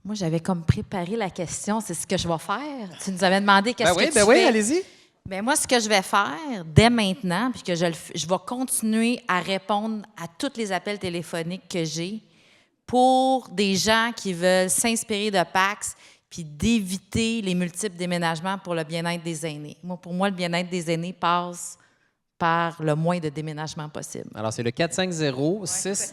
Moi, j'avais comme préparé la question, c'est ce que je vais faire. Tu nous avais demandé qu'est-ce que tu fais. Oui, allez-y. Bien, moi, ce que je vais faire dès maintenant, puis que je vais continuer à répondre à tous les appels téléphoniques que j'ai pour des gens qui veulent s'inspirer de PAX puis d'éviter les multiples déménagements pour le bien-être des aînés. Pour moi, le bien-être des aînés passe par le moins de déménagements possible. Alors, c'est le 450-6.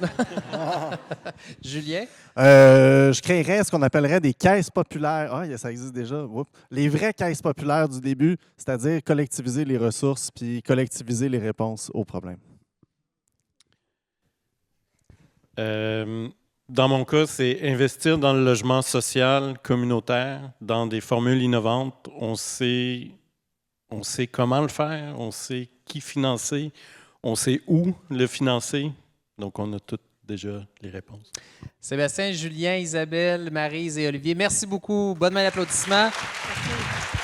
Julien? Je créerais ce qu'on appellerait des caisses populaires. Ah, ça existe déjà. Oups. Les vraies caisses populaires du début, c'est-à-dire collectiviser les ressources puis collectiviser les réponses aux problèmes. Dans mon cas, c'est investir dans le logement social communautaire, dans des formules innovantes. On sait comment le faire, on sait qui financer, on sait où le financer. Donc, on a toutes déjà les réponses. Sébastien, Julien, Isabelle, Maryse et Olivier, merci beaucoup. Bonne main d'applaudissements. Merci.